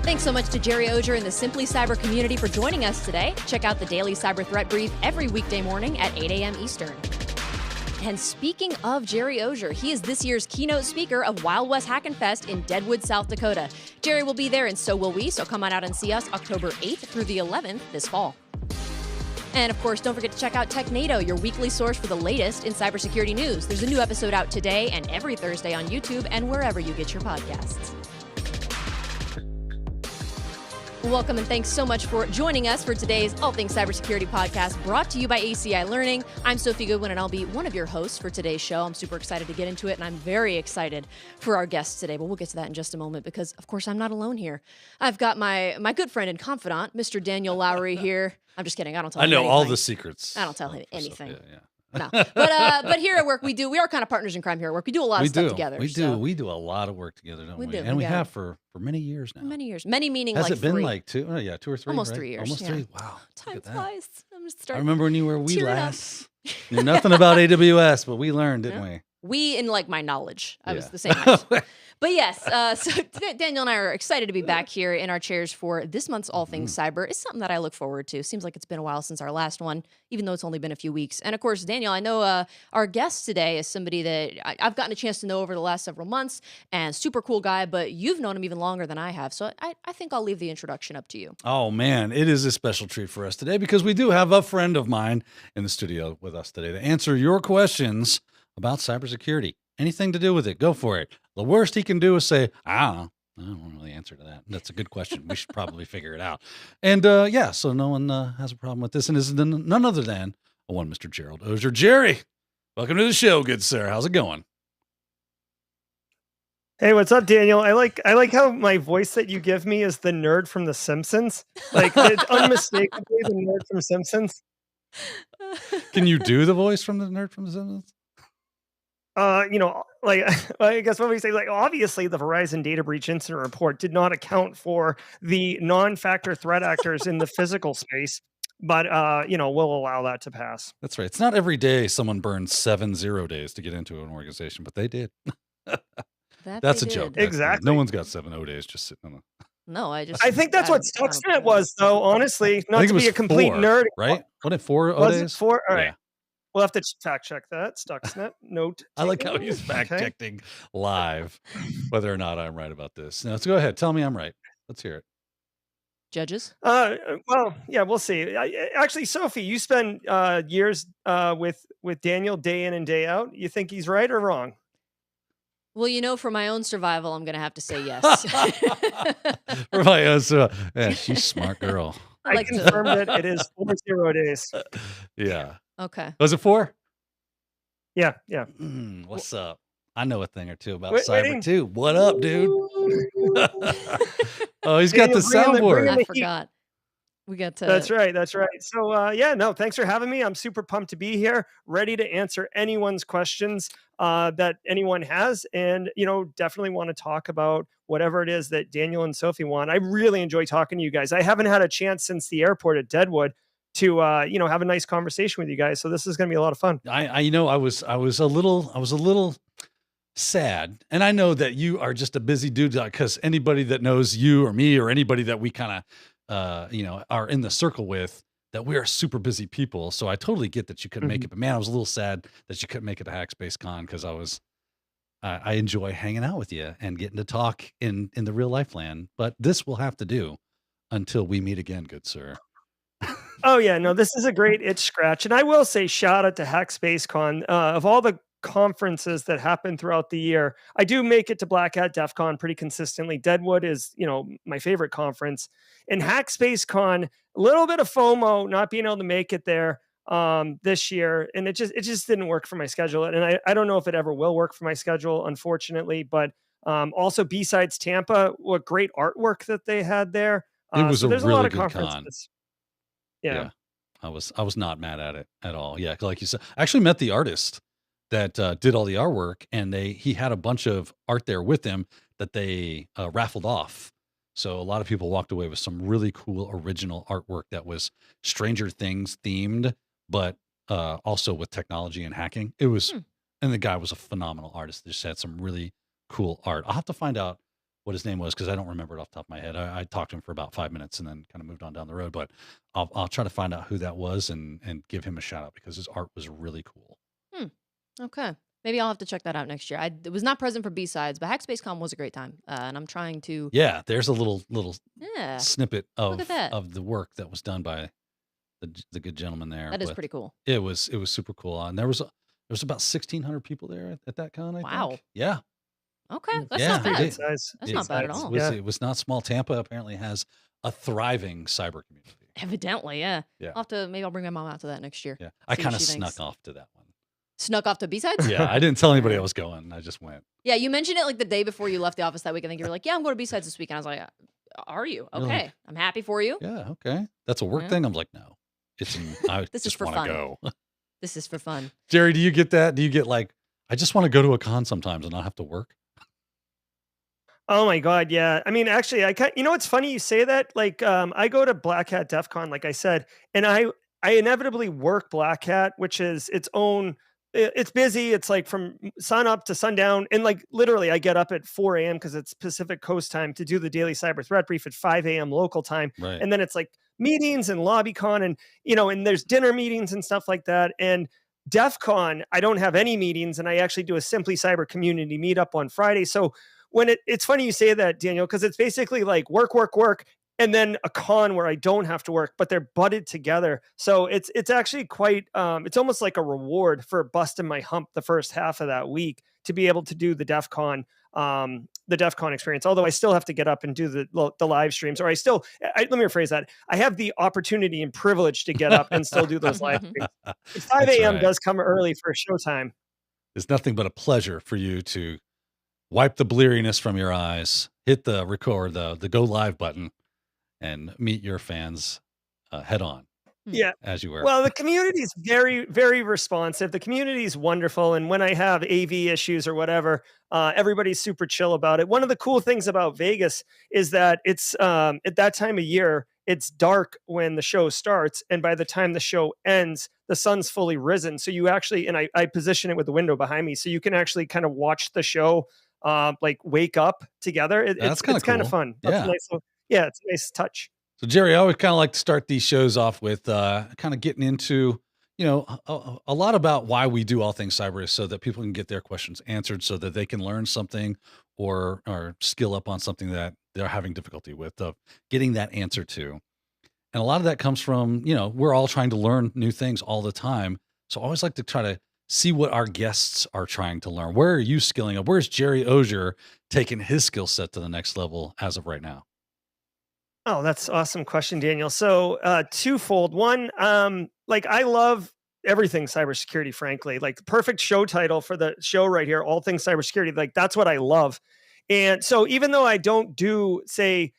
Thanks so much to Gerry Auger and the Simply Cyber community for joining us today. Check out the daily cyber threat brief every weekday morning at 8 a.m. Eastern. And speaking of Gerry Auger, he is this year's keynote speaker of Wild West Hackin' Fest in Deadwood, South Dakota. Gerry will be there, and so will we, so come on out and see us October 8th through the 11th this fall. And of course, don't forget to check out TechNado, your weekly source for the latest in cybersecurity news. There's a new episode out today and every Thursday on YouTube and wherever you get your podcasts. Welcome and thanks so much for joining us for today's All Things Cybersecurity podcast brought to you by ACI Learning. I'm Sophie Goodwin and I'll be one of your hosts for today's show. I'm super excited to get into it and I'm very excited for our guests today, but we'll get to that in just a moment because, of course, I'm not alone here. I've got my good friend and confidant, Mr. Daniel Lowrie here. I'm just kidding. I don't tell him anything. I know all the secrets. I don't tell him anything. Yeah. No, but here at work we are kind of partners in crime here at work. We do a lot of stuff together. We do a lot of work together, don't we? And we have for many years now. Many years. Many meaning Has like it been three. like 2 or 3? Almost right? 3 years. Almost yeah. 3. Wow. Time flies. I'm just starting. I remember when you were wee Cheer it up. lass. Knew nothing about AWS, but we learned, didn't we? We, in like my knowledge, I was the same age. But yes, so Daniel and I are excited to be back here in our chairs for this month's All Things Cyber. It's something that I look forward to. Seems like it's been a while since our last one, even though it's only been a few weeks. And of course, Daniel, I know our guest today is somebody that I've gotten a chance to know over the last several months, and super cool guy, but you've known him even longer than I have. So I think I'll leave the introduction up to you. Oh, man, it is a special treat for us today because we do have a friend of mine in the studio with us today to answer your questions about cybersecurity. Anything to do with it, go for it. The worst he can do is say, I don't really answer to that. That's a good question. We should probably figure it out. And so no one has a problem with this. And this is none other than one Mr. Gerald Auger. Gerry, welcome to the show, good sir. How's it going? Hey, what's up, Daniel? I like how my voice that you give me is the nerd from The Simpsons. Like, it's unmistakably the nerd from Simpsons. Can you do the voice from the nerd from The Simpsons? I guess what we say, like, obviously the Verizon data breach incident report did not account for the non-factor threat actors in the physical space, but, we'll allow that to pass. That's right. It's not every day someone burns 7 0 days to get into an organization, but they did. That's a joke. Exactly. No one's got 7 0 days just sitting on the... No, I think that's what Stuxnet was, though, honestly. Not to be a complete nerd. Right? What, at 4 0 days? Was it 4? All right. Yeah. We'll have to fact check that. Stuxnet note. I like how he's fact checking live whether or not I'm right about this. Now, let's go ahead. Tell me I'm right. Let's hear it. Judges? Well, yeah, we'll see. Actually, Sophie, you spend years with Daniel day in and day out. You think he's right or wrong? Well, for my own survival, I'm going to have to say yes. For my own survival. Yeah, she's a smart girl. I confirmed that it is 4 0 days. Yeah. Okay. Was it 4? Yeah. What's up? I know a thing or two about cyber too. What up, dude? Oh, he's got the soundboard. I forgot. We got to. That's right. So, thanks for having me. I'm super pumped to be here, ready to answer anyone's questions that anyone has. And, definitely want to talk about whatever it is that Daniel and Sophie want. I really enjoy talking to you guys. I haven't had a chance since the airport at Deadwood to have a nice conversation with you guys. So this is going to be a lot of fun. I was a little sad, and I know that you are just a busy dude because anybody that knows you or me or anybody that we kind of are in the circle with, that we are super busy people. So I totally get that you couldn't make it, but man, I was a little sad that you couldn't make it to Hackspace Con because I enjoy hanging out with you and getting to talk in the real life land. But this will have to do until we meet again, good sir. Oh yeah, no, this is a great itch scratch. And I will say shout out to Hackspace Con. Of all the conferences that happen throughout the year, I do make it to Black Hat DEF CON pretty consistently. Deadwood is, my favorite conference. And Hackspace Con, a little bit of FOMO not being able to make it there this year. And it just didn't work for my schedule. And I don't know if it ever will work for my schedule, unfortunately. But also besides Tampa, what great artwork that they had there. It was there's a really lot of good conferences. con. Yeah. I was not mad at it at all. Yeah, like you said, I actually met the artist that did all the artwork, and he had a bunch of art there with him that they raffled off. So a lot of people walked away with some really cool original artwork that was Stranger Things themed, but also with technology and hacking. It was, and the guy was a phenomenal artist. Just had some really cool art. I'll have to find out what his name was because I don't remember it off the top of my head. I talked to him for about 5 minutes and then kind of moved on down the road. But I'll try to find out who that was and give him a shout out because his art was really cool. Okay. Maybe I'll have to check that out next year. I was not present for B-Sides, but HackSpaceCon was a great time. And I'm trying to... Yeah, there's a little Yeah. snippet Look at that. of the work that was done by the good gentleman there. That is but pretty cool. It was super cool. And there was about 1,600 people there at that con, I Wow. think. Yeah. Okay. That's Yeah, not bad. it- Size. That's not bad at all. It was not small. Tampa apparently has a thriving cyber community. Evidently, yeah. Yeah. Maybe I'll bring my mom out to that next year. Yeah. I See what kind of she snuck thinks. off to that one. Snuck off to B-Sides? Yeah, I didn't tell anybody I was going. I just went. Yeah, you mentioned it like the day before you left the office that week. I think you were like, yeah, I'm going to B-Sides this week. And I was like, are you? Really? Okay. I'm happy for you. Yeah, okay. That's a work Yeah. thing? I'm like, no. I This is just for want to fun. go. This is for fun. Gerry, do you get that? Do you get like, I just want to go to a con sometimes and not have to work? Oh my God, yeah. I mean, actually, it's funny you say that. Like, I go to Black Hat DEF CON, like I said, and I inevitably work Black Hat, which is its own. It's busy. It's like from sun up to sundown, and like literally, I get up at 4 a.m. because it's Pacific Coast time to do the daily cyber threat brief at 5 a.m. local time, Right. and then it's like meetings and LobbyCon, and and there's dinner meetings and stuff like that, and DEF CON, I don't have any meetings, and I actually do a Simply Cyber community meetup on Friday. So when it's funny you say that, Daniel, because it's basically like work, and then a con where I don't have to work, but they're butted together. So it's actually quite, it's almost like a reward for busting my hump the first half of that week to be able to do the DEF CON experience. Although I still have to get up and do the live streams, or let me rephrase that. I have the opportunity and privilege to get up and still do those live streams. 5 a.m. right. does come early for showtime. It's nothing but a pleasure for you to wipe the bleariness from your eyes, hit the record, the go live button, and meet your fans head on. Yeah. As you were. Well, the community is very, very responsive. The community is wonderful. And when I have AV issues or whatever, everybody's super chill about it. One of the cool things about Vegas is that it's at that time of year, it's dark when the show starts. And by the time the show ends, the sun's fully risen. So you actually, and I position it with the window behind me, so you can actually kind of watch the show, like wake up together. It's kind of fun. Yeah. It's a nice touch. So Gerry, I always kind of like to start these shows off with kind of getting into, a lot about why we do all things cyber is so that people can get their questions answered so that they can learn something or skill up on something that they're having difficulty with, getting that answer to. And a lot of that comes from, we're all trying to learn new things all the time. So I always like to try to see what our guests are trying to learn. Where are you skilling up? Where's Gerry Auger taking his skill set to the next level as of right now? Oh, that's an awesome question, Daniel. So twofold. One, like I love everything cybersecurity, frankly. Like the perfect show title for the show right here, All Things Cybersecurity. Like that's what I love. And so even though I don't do, say,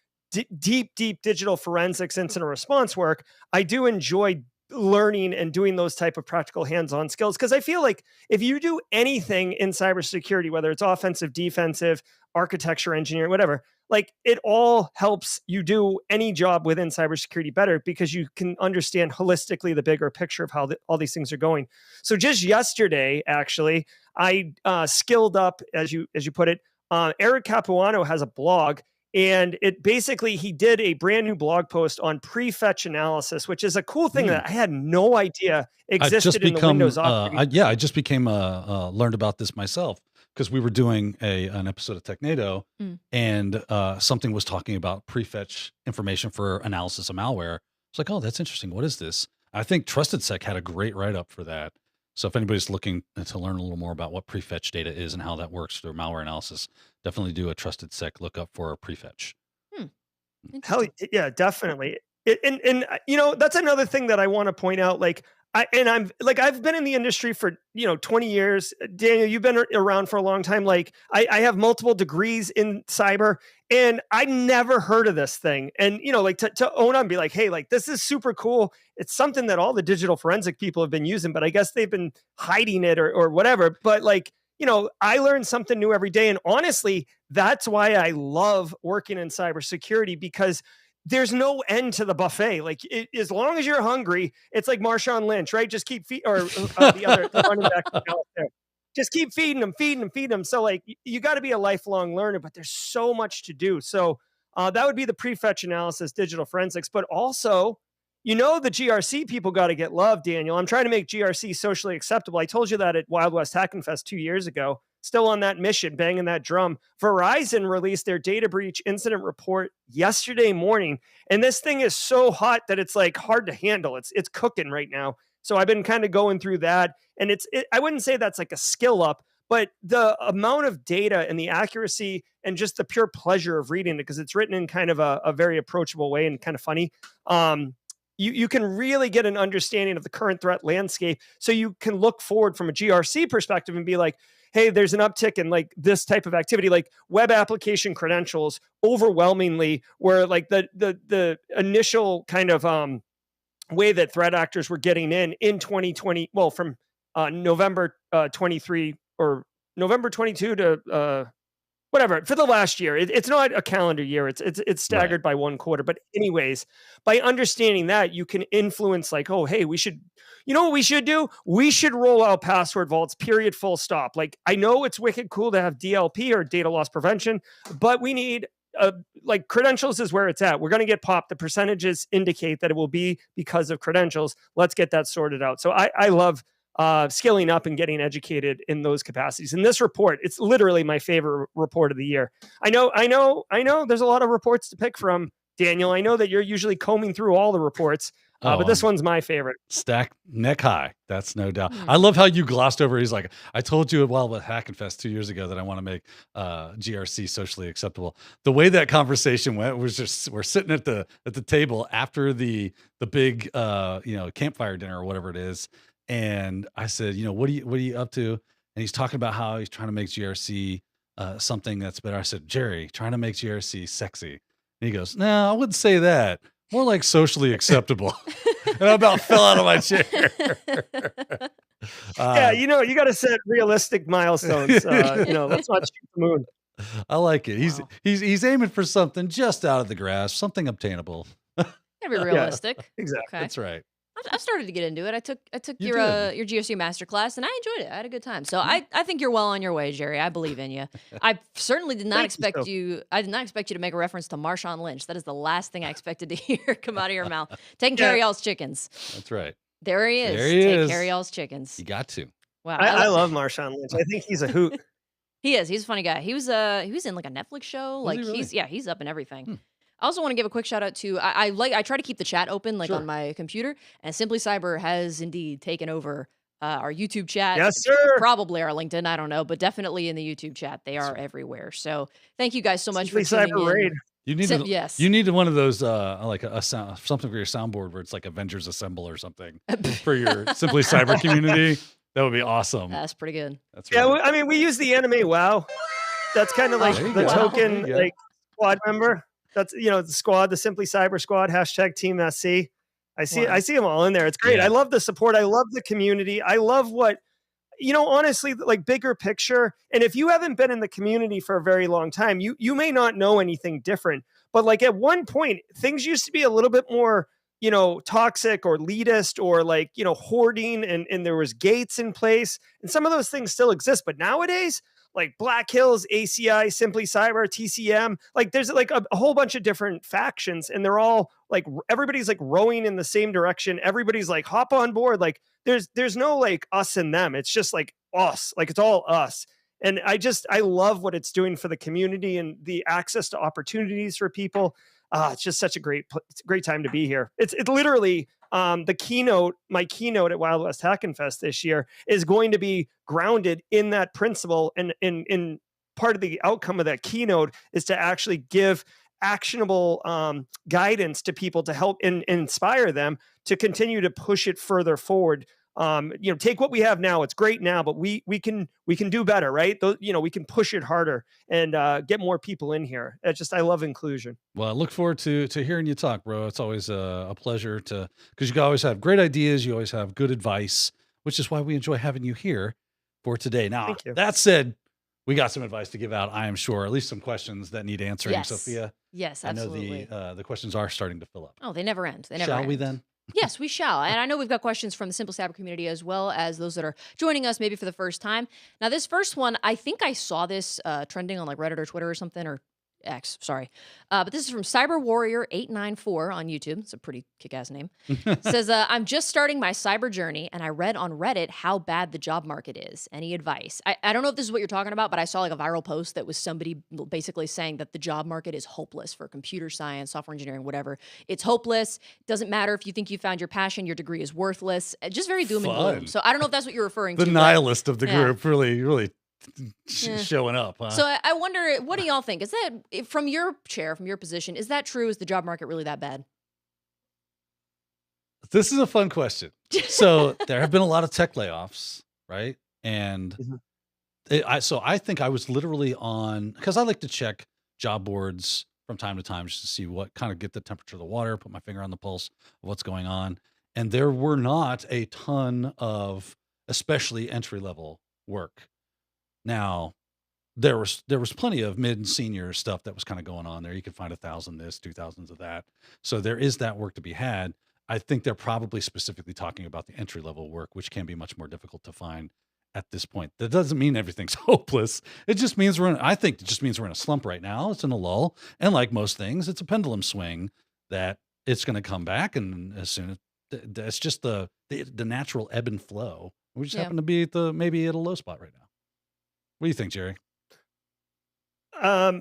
deep digital forensics incident response work, I do enjoy learning and doing those type of practical hands-on skills. Because I feel like if you do anything in cybersecurity, whether it's offensive, defensive, architecture, engineering, whatever, like it all helps you do any job within cybersecurity better because you can understand holistically the bigger picture of how all these things are going. So just yesterday, actually, I skilled up, as you put it. Eric Capuano has a blog, and it basically, he did a brand new blog post on prefetch analysis, which is a cool thing that I had no idea existed in the Windows operating. I just became learned about this myself because we were doing an episode of TechNado, and something was talking about prefetch information for analysis of malware. It's like, oh, that's interesting. What is this? I think TrustedSec had a great write-up for that. So if anybody's looking to learn a little more about what prefetch data is and how that works through malware analysis, definitely do a TrustedSec lookup for a prefetch. Hell yeah, definitely. And that's another thing that I want to point out. Like, I've been in the industry for 20 years. Daniel, you've been around for a long time. Like I have multiple degrees in cyber, and I never heard of this thing. And like to own up and be like, hey, like this is super cool. It's something that all the digital forensic people have been using, but I guess they've been hiding it or whatever. But like, I learn something new every day. And honestly, that's why I love working in cybersecurity, because there's no end to the buffet. Like as long as you're hungry, it's like Marshawn Lynch, right? Just keep the running back out there. just keep feeding them. So like you got to be a lifelong learner, but there's so much to do. So that would be the prefetch analysis, digital forensics, but also, the GRC people got to get love, Daniel. I'm trying to make GRC socially acceptable. I told you that at Wild West Hacking Fest 2 years ago. Still on that mission, banging that drum. Verizon released their data breach incident report yesterday morning, and this thing is so hot that it's like hard to handle. It's cooking right now. So I've been kind of going through that, and I wouldn't say that's like a skill up, but the amount of data and the accuracy and just the pure pleasure of reading it, because it's written in kind of a very approachable way and kind of funny. You can really get an understanding of the current threat landscape. So you can look forward from a GRC perspective and be like, hey, there's an uptick in like this type of activity, like web application credentials overwhelmingly, where like the initial kind of way that threat actors were getting in 2020, well, from November 23 or November 22 to whatever, for the last year. It's not a calendar year. It's staggered by one quarter. But anyways, by understanding that, you can influence like, oh, hey, you know what we should do? We should roll out password vaults, period, full stop. Like, I know it's wicked cool to have DLP or data loss prevention, but we need like credentials is where it's at. We're going to get popped. The percentages indicate that it will be because of credentials. Let's get that sorted out. So I love scaling up and getting educated in those capacities. And this report, it's literally my favorite report of the year. I know there's a lot of reports to pick from, Daniel. I know that you're usually combing through all the reports, but this one's my favorite. Stacked neck high. That's no doubt. I love how you glossed over. He's like, I told you with Hacking Fest 2 years ago that I want to make GRC socially acceptable. The way that conversation went was just, we're sitting at the table after the big campfire dinner or whatever it is. And I said, what are you up to? And he's talking about how he's trying to make GRC something that's better. I said, Gerry, trying to make GRC sexy. And he goes, no, I wouldn't say that. More like socially acceptable. And I about fell out of my chair. You got to set realistic milestones. Let's not shoot the moon. I like it. He's aiming for something just out of the grasp, something obtainable. Gotta be realistic. Yeah, exactly. Okay. That's right. I've started to get into it. I took your GRC masterclass and I enjoyed it. I had a good time. So I think you're well on your way, Gerry. I believe in you. I certainly did not expect you. I did not expect you to make a reference to Marshawn Lynch. That is the last thing I expected to hear come out of your mouth. Taking care of y'all's chickens. That's right. There he is. Take care of y'all's chickens. You got to. Wow. I love Marshawn Lynch. I think he's a hoot. He is. He's a funny guy. He was in like a Netflix show. Was he really? He's up in everything. I also want to give a quick shout out to I try to keep the chat open on my computer, and Simply Cyber has indeed taken over our YouTube chat. Yes, sir. Probably our LinkedIn, I don't know, but definitely in the YouTube chat. They are everywhere. So thank you guys so much Simply for tuning Cyber in. Raid. You need one of those like a sound, something for your soundboard where it's like Avengers Assemble or something for your Simply Cyber community. That would be awesome. That's pretty good. That's right. Yeah, I mean, we use the anime WoW. That's kind of like the token like squad member. That's the squad, the Simply Cyber squad, #Team SC. I see them all in there. It's great. Yeah. I love the support. I love the community. I love what, honestly, like bigger picture. And if you haven't been in the community for a very long time, you may not know anything different. But like at one point, things used to be a little bit more, toxic or elitist or like, hoarding and there was gates in place. And some of those things still exist. But nowadays, like Black Hills, ACI, Simply Cyber, TCM, like there's like a whole bunch of different factions, and they're all like, everybody's like rowing in the same direction. Everybody's like, hop on board. Like there's no like us and them. It's just like us, like it's all us. And I love what it's doing for the community and the access to opportunities for people. It's just such a great time to be here. It's literally my keynote at Wild West Hacking Fest this year is going to be grounded in that principle. And in part of the outcome of that keynote is to actually give actionable guidance to people to help and inspire them to continue to push it further forward. Take what we have now. It's great now, but we can do better, right? We can push it harder and get more people in here. I love inclusion. Well, I look forward to hearing you talk, bro. It's always a pleasure because you always have great ideas. You always have good advice, which is why we enjoy having you here for today. Now, that said, we got some advice to give out, I am sure, at least some questions that need answering, yes. Sophia. Yes, absolutely. I know the questions are starting to fill up. Oh, they never end. Shall we then? Yes, we shall. And I know we've got questions from the Simple Cyber community as well as those that are joining us maybe for the first time. Now, this first one, I think I saw this trending on like Reddit or Twitter or something, or X, sorry. But this is from Cyber Warrior 894 on YouTube. It's a pretty kick-ass name. Says, I'm just starting my cyber journey, and I read on Reddit how bad the job market is. Any advice? I don't know if this is what you're talking about, but I saw like a viral post that was somebody basically saying that the job market is hopeless for computer science, software engineering, whatever. It's hopeless. Doesn't matter if you think you found your passion, your degree is worthless. Just very doom and gloom. Fun. So I don't know if that's what you're referring The to. nihilist of the yeah. group really Yeah. showing up. Huh? So I wonder, what do y'all think? Is that, from your chair, from your position, is that true? Is the job market really that bad? This is a fun question. So there have been a lot of tech layoffs, right? And I think I was literally on, because I like to check job boards from time to time just to see what kind of get the temperature of the water, put my finger on the pulse of what's going on. And there were not a ton of, especially entry level work. Now, there was plenty of mid and senior stuff that was kind of going on there. You could find 1,000 this, 2,000 of that. So there is that work to be had. I think they're probably specifically talking about the entry level work, which can be much more difficult to find at this point. That doesn't mean everything's hopeless. It just means I think it just means we're in a slump right now. It's in a lull. And like most things, it's a pendulum swing that it's going to come back. And as soon as that's just the natural ebb and flow. We just happen to be maybe at a low spot right now. What do you think, Gerry?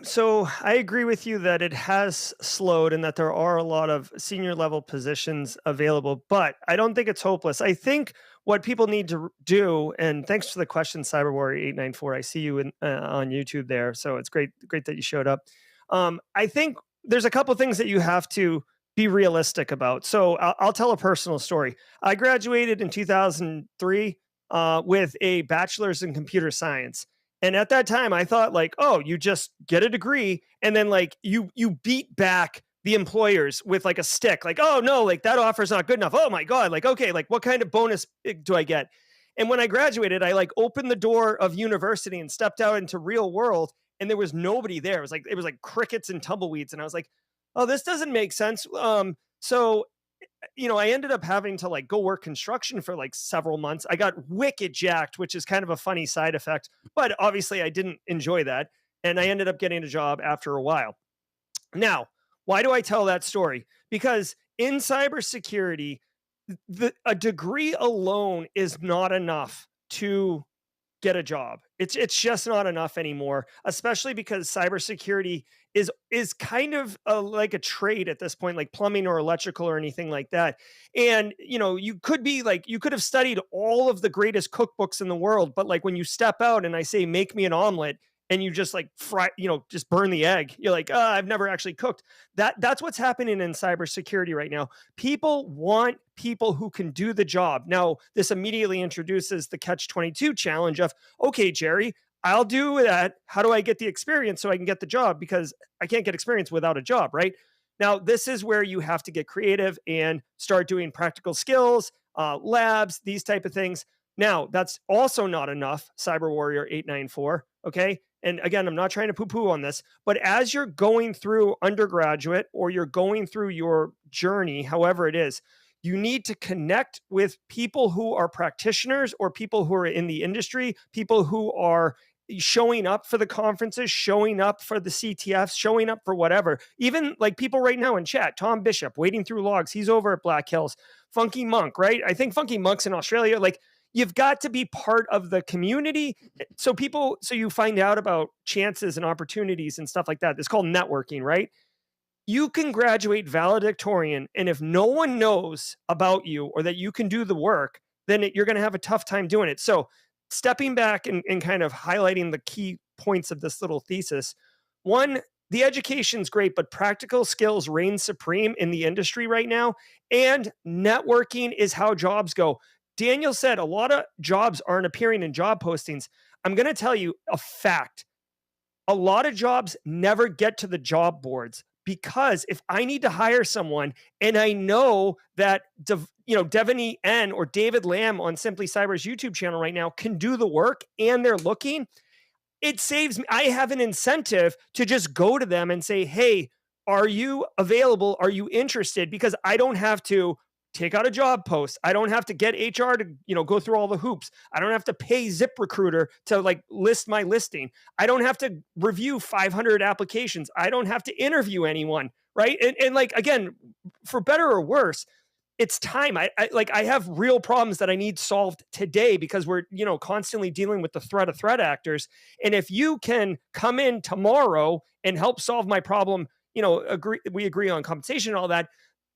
So I agree with you that it has slowed and that there are a lot of senior level positions available, but I don't think it's hopeless. I think what people need to do, and thanks for the question, Cyber Warrior 894. I see you on YouTube there, so it's great that you showed up. I think there's a couple things that you have to be realistic about. So I'll tell a personal story. I graduated in 2003 with a bachelor's in computer science. And at that time, I thought like, oh, you just get a degree and then like you beat back the employers with like a stick. Like, oh no, like that offer's not good enough. Oh my God. Like, okay, like what kind of bonus do I get? And when I graduated, I like opened the door of university and stepped out into real world and there was nobody there. It was like crickets and tumbleweeds. And I was like, oh, this doesn't make sense. So I ended up having to like go work construction for like several months. I got wicked jacked, which is kind of a funny side effect, but obviously I didn't enjoy that. And I ended up getting a job after a while. Now, why do I tell that story? Because in cybersecurity, a degree alone is not enough to get a job. It's just not enough anymore, especially because cybersecurity is kind of like a trade at this point, like plumbing or electrical or anything like that. And you could have studied all of the greatest cookbooks in the world, but like when you step out and I say make me an omelet and you just like fry, just burn the egg, you're like, oh, I've never actually cooked. That's what's happening in cybersecurity right now. People want people who can do the job. Now, this immediately introduces the catch-22 challenge of, okay, Gerry, I'll do that. How do I get the experience so I can get the job? Because I can't get experience without a job, right? Now, this is where you have to get creative and start doing practical skills, labs, these type of things. Now, that's also not enough, Cyber Warrior 894, okay? And again, I'm not trying to poo-poo on this, but as you're going through undergraduate or you're going through your journey, however it is, you need to connect with people who are practitioners or people who are in the industry, people who are showing up for the conferences, showing up for the CTFs, showing up for whatever. Even like people right now in chat, Tom Bishop, wading through logs, he's over at Black Hills. Funky Monk, right? I think Funky Monk's in Australia. Like, you've got to be part of the community. So you find out about chances and opportunities and stuff like that. It's called networking, right? You can graduate valedictorian, and if no one knows about you or that you can do the work, then you're going to have a tough time doing it. So stepping back and kind of highlighting the key points of this little thesis. One, the education's great, but practical skills reign supreme in the industry right now. And networking is how jobs go. Daniel said a lot of jobs aren't appearing in job postings. I'm going to tell you a fact. A lot of jobs never get to the job boards because if I need to hire someone and I know that Devaney N or David Lamb on Simply Cyber's YouTube channel right now can do the work and they're looking, it saves me. I have an incentive to just go to them and say, hey, are you available? Are you interested? Because I don't have to take out a job post. I don't have to get HR to, go through all the hoops. I don't have to pay ZipRecruiter to like list my listing. I don't have to review 500 applications. I don't have to interview anyone. Right. And like, again, for better or worse, it's time. I have real problems that I need solved today because we're, constantly dealing with the threat of threat actors. And if you can come in tomorrow and help solve my problem, we agree on compensation and all that,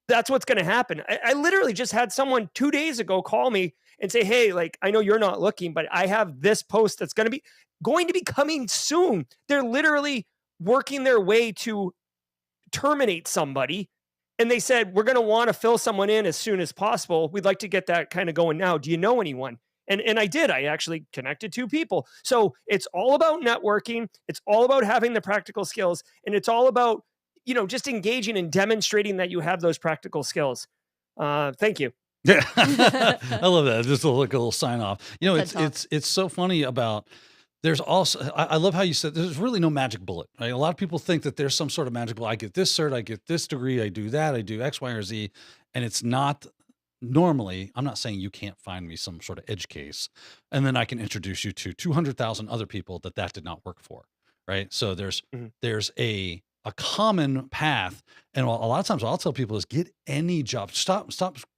that's what's going to happen. I literally just had someone 2 days ago call me and say, hey, like, I know you're not looking, but I have this post that's going to be coming soon. They're literally working their way to terminate somebody. And they said, we're going to want to fill someone in as soon as possible. We'd like to get that kind of going now. Do you know anyone? And I did. I actually connected 2 people. So it's all about networking. It's all about having the practical skills. And it's all about, just engaging and demonstrating that you have those practical skills. Thank you. Yeah, I love that. Just a little sign off. TED Talk. It's so funny about. There's also, I love how you said there's really no magic bullet, right? A lot of people think that there's some sort of magic bullet. I get this cert, I get this degree, I do that, I do X, Y, or Z. And it's not normally, I'm not saying you can't find me some sort of edge case and then I can introduce you to 200,000 other people that did not work for, right? So there's a common path. And a lot of times what I'll tell people is get any job.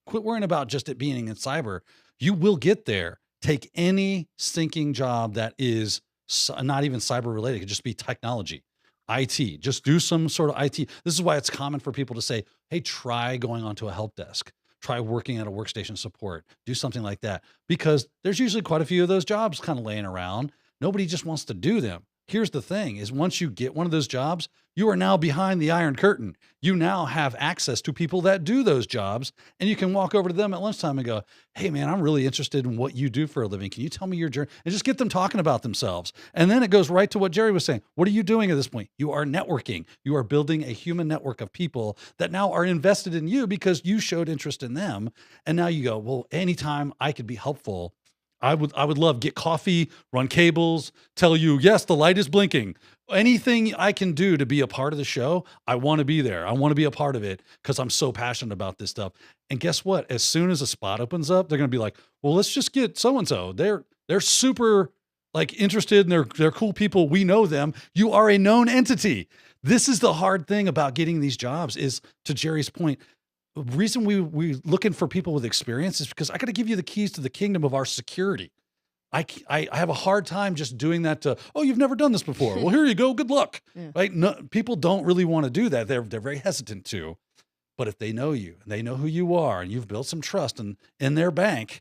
Quit worrying about just it being in cyber. You will get there. Take any stinking job that is not even cyber related. It could just be technology, IT. Just do some sort of IT. This is why it's common for people to say, hey, try going onto a help desk. Try working at a workstation support. Do something like that. Because there's usually quite a few of those jobs kind of laying around. Nobody just wants to do them. Here's the thing is once you get one of those jobs, you are now behind the Iron Curtain. You now have access to people that do those jobs and you can walk over to them at lunchtime and go, hey man, I'm really interested in what you do for a living. Can you tell me your journey? And just get them talking about themselves. And then it goes right to what Gerry was saying. What are you doing at this point? You are networking. You are building a human network of people that now are invested in you because you showed interest in them. And now you go, well, anytime I could be helpful, I would love get coffee, run cables, tell you, yes, the light is blinking. Anything I can do to be a part of the show, I want to be there. I want to be a part of it because I'm so passionate about this stuff. And guess what? As soon as a spot opens up, they're going to be like, well, let's just get so-and-so. They're super like interested and they're cool people. We know them. You are a known entity. This is the hard thing about getting these jobs is, to Gerry's point, the reason we looking for people with experience is because I got to give you the keys to the kingdom of our security. I have a hard time just doing that to, oh, you've never done this before. Well, here you go. Good luck. Yeah. Right. No, people don't really want to do that. They're very hesitant to, but if they know you and they know who you are and you've built some trust in their bank,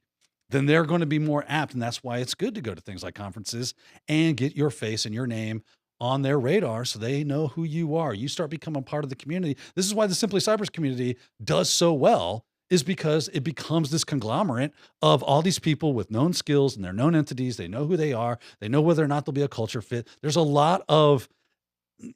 then they're going to be more apt. And that's why it's good to go to things like conferences and get your face and your name on their radar so they know who you are. You start becoming part of the community. This is why the Simply Cybers community does so well, is because it becomes this conglomerate of all these people with known skills and they're known entities. They know who they are. They know whether or not there'll be a culture fit. There's a lot of,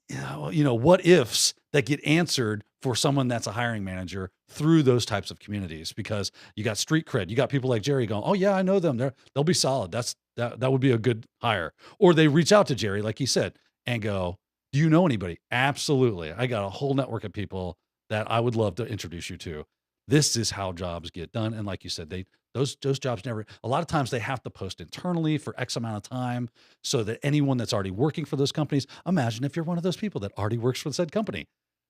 what ifs that get answered for someone that's a hiring manager through those types of communities, because you got street cred. You got people like Gerry going, oh yeah, I know them. They'll be solid. That would be a good hire. Or they reach out to Gerry, like he said, and go, do you know anybody? Absolutely. I got a whole network of people that I would love to introduce you to. This is how jobs get done. And like you said, those jobs never, a lot of times they have to post internally for X amount of time so that anyone that's already working for those companies, imagine if you're one of those people that already works for said company.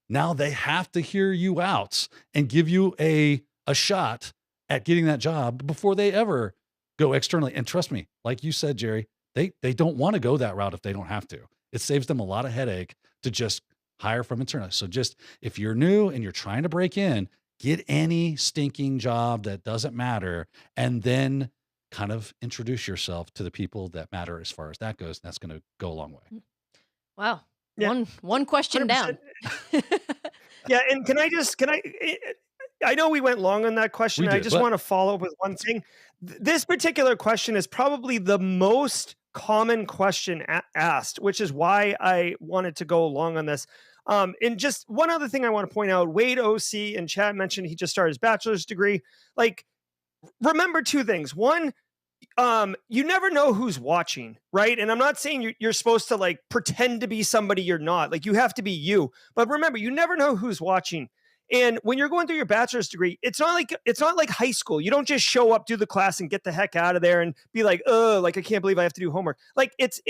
Now they have to hear you out and give you a shot at getting that job before they ever go externally. And trust me, like you said, Gerry, they don't want to go that route if they don't have to. It saves them a lot of headache to just hire from internally. So just, if you're new and you're trying to break in, get any stinking job that doesn't matter, and then kind of introduce yourself to the people that matter as far as that goes. And that's going to go a long way. Wow. Yeah. One question 100%. Down. Yeah. And I know we went long on that question. I just want to follow up with one thing. This particular question is probably the most common question asked, which is why I wanted to go long on this. And just one other thing I want to point out, Wade OC in chat mentioned he just started his bachelor's degree. Like, remember 2 things. One, you never know who's watching, right? And I'm not saying you're supposed to like pretend to be somebody you're not. Like, you have to be you. But remember, you never know who's watching. And when you're going through your bachelor's degree, it's not like high school. You don't just show up, do the class, and get the heck out of there and be like, oh, like I can't believe I have to do homework. Like it's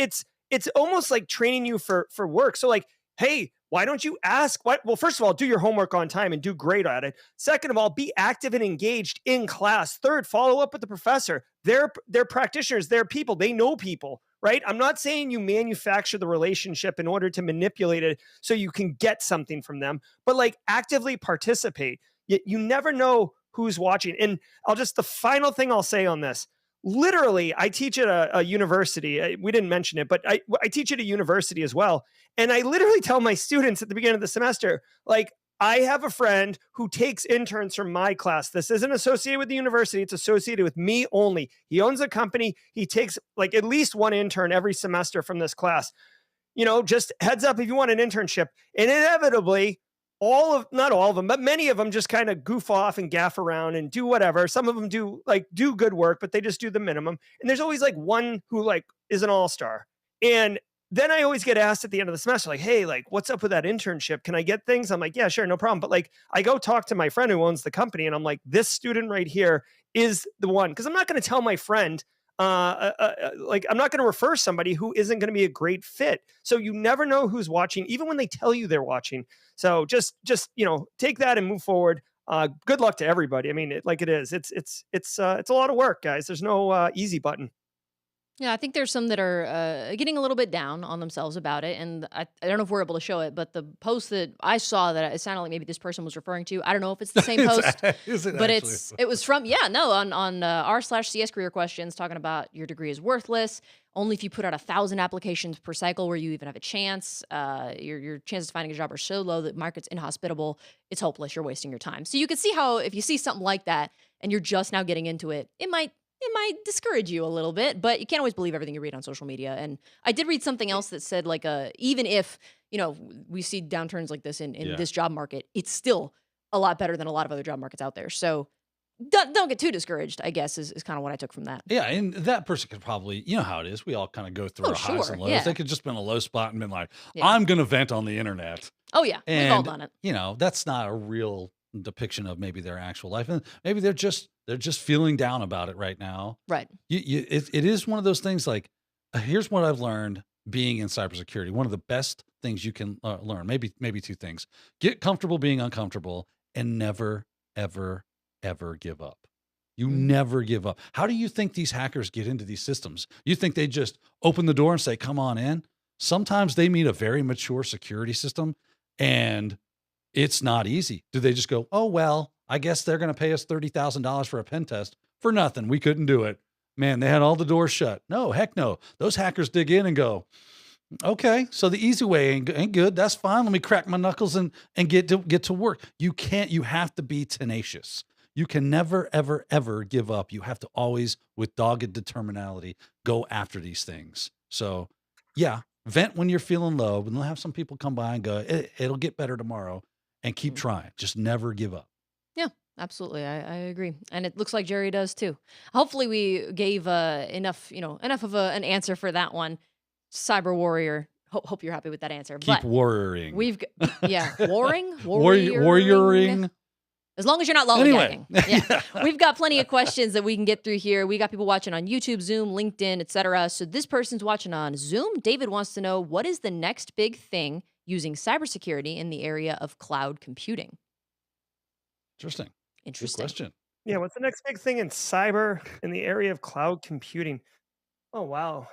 almost like training you for work. So like, hey, why don't you ask? Well, first of all, do your homework on time and do great at it. Second of all, be active and engaged in class. Third, follow up with the professor. They're practitioners. They're people. They know people, right? I'm not saying you manufacture the relationship in order to manipulate it so you can get something from them, but like actively participate. You never know who's watching. And the final thing I'll say on this, literally, I teach at a university. We didn't mention it, but I teach at a university as well. And I literally tell my students at the beginning of the semester, like, I have a friend who takes interns from my class. This isn't associated with the university. It's associated with me only. He owns a company. He takes like at least one intern every semester from this class. Just heads up if you want an internship. And inevitably, not all of them, but many of them just kind of goof off and gaff around and do whatever. Some of them do good work, but they just do the minimum. And there's always like one who like is an all-star. And then I always get asked at the end of the semester, like, hey, like, what's up with that internship? Can I get things? I'm like, yeah, sure, no problem. But like, I go talk to my friend who owns the company and I'm like, this student right here is the one. Cause I'm not going to tell my friend, like, I'm not going to refer somebody who isn't going to be a great fit. So you never know who's watching, even when they tell you they're watching. So just, take that and move forward. Good luck to everybody. I mean, it's a lot of work, guys. There's no easy button. Yeah, I think there's some that are getting a little bit down on themselves about it. And I don't know if we're able to show it, but the post that I saw that it sounded like maybe this person was referring to, I don't know if it's the same post, but it was from, on r/CS career questions talking about your degree is worthless. Only if you put out 1,000 applications per cycle where you even have a chance. Your chances of finding a job are so low that the market's inhospitable. It's hopeless. You're wasting your time. So you can see how if you see something like that and you're just now getting into it, it might discourage you a little bit, but you can't always believe everything you read on social media. And I did read something else that said like, even if, we see downturns like this in this job market, it's still a lot better than a lot of other job markets out there. So don't get too discouraged, I guess, is kind of what I took from that. Yeah. And that person could probably, how it is. We all kind of go through our highs and lows. Yeah. They could just been a low spot and been like, I'm going to vent on the internet. Oh yeah. We've all done it. That's not a real depiction of maybe their actual life. And maybe they're just feeling down about it right now. Right. It is one of those things like, here's what I've learned being in cybersecurity. One of the best things you can learn, maybe two things: get comfortable being uncomfortable and never, ever, ever give up. You never give up. How do you think these hackers get into these systems? You think they just open the door and say, come on in? Sometimes they meet a very mature security system and it's not easy. Do they just go, oh, well, I guess they're going to pay us $30,000 for a pen test for nothing. We couldn't do it. Man, they had all the doors shut. No, heck no. Those hackers dig in and go, okay, so the easy way ain't good. That's fine. Let me crack my knuckles and get to work. You have to be tenacious. You can never, ever, ever give up. You have to always, with dogged determinality, go after these things. So yeah, vent when you're feeling low, and they'll have some people come by and go, it'll get better tomorrow, and keep trying. Just never give up. Yeah, absolutely. I agree. And it looks like Gerry does too. Hopefully we gave enough of an answer for that one. Cyber warrior. Hope you're happy with that answer. Keep warrioring. Warrioring. As long as you're not lollygagging. Anyway. Yeah. We've got plenty of questions that we can get through here. We got people watching on YouTube, Zoom, LinkedIn, etc. So this person's watching on Zoom. David wants to know, what is the next big thing using cybersecurity in the area of cloud computing? Interesting. Good question. Yeah, what's the next big thing in cyber in the area of cloud computing? Oh, wow.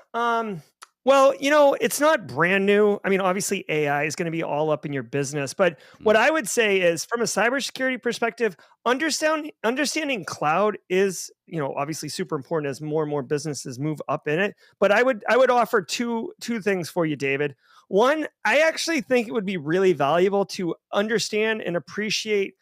Well, it's not brand new. I mean, obviously AI is going to be all up in your business, but what I would say is, from a cybersecurity perspective, understanding cloud is, obviously super important as more and more businesses move up in it. But I would offer two things for you, David. One, I actually think it would be really valuable to understand and appreciate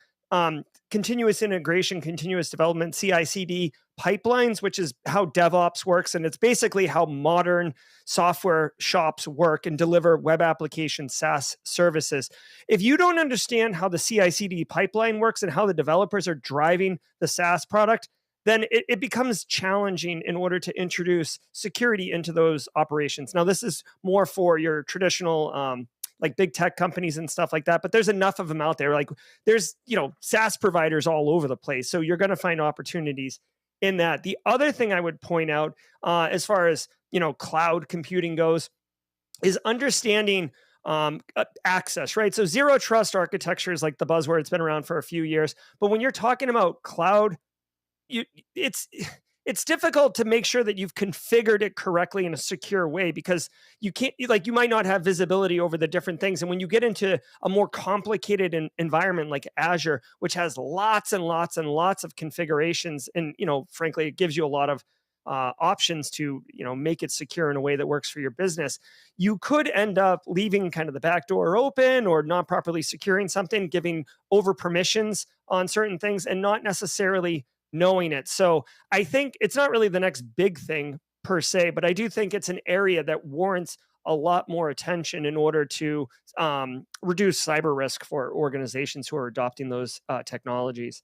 continuous integration, continuous development, CI/CD pipelines, which is how DevOps works. And it's basically how modern software shops work and deliver web application SaaS services. If you don't understand how the CI/CD pipeline works and how the developers are driving the SaaS product, then it becomes challenging in order to introduce security into those operations. Now, this is more for your traditional like big tech companies and stuff like that, but there's enough of them out there. Like there's, SaaS providers all over the place. So you're going to find opportunities in that. The other thing I would point out, as far as, cloud computing goes, is understanding access, right? So zero trust architecture is like the buzzword. It's been around for a few years, but when you're talking about cloud, it's difficult to make sure that you've configured it correctly in a secure way, because you might not have visibility over the different things. And when you get into a more complicated environment like Azure, which has lots and lots and lots of configurations, and frankly, it gives you a lot of options to make it secure in a way that works for your business, you could end up leaving kind of the back door open, or not properly securing something, giving over permissions on certain things, and not necessarily knowing it. So I think it's not really the next big thing per se, but I do think it's an area that warrants a lot more attention in order to reduce cyber risk for organizations who are adopting those technologies.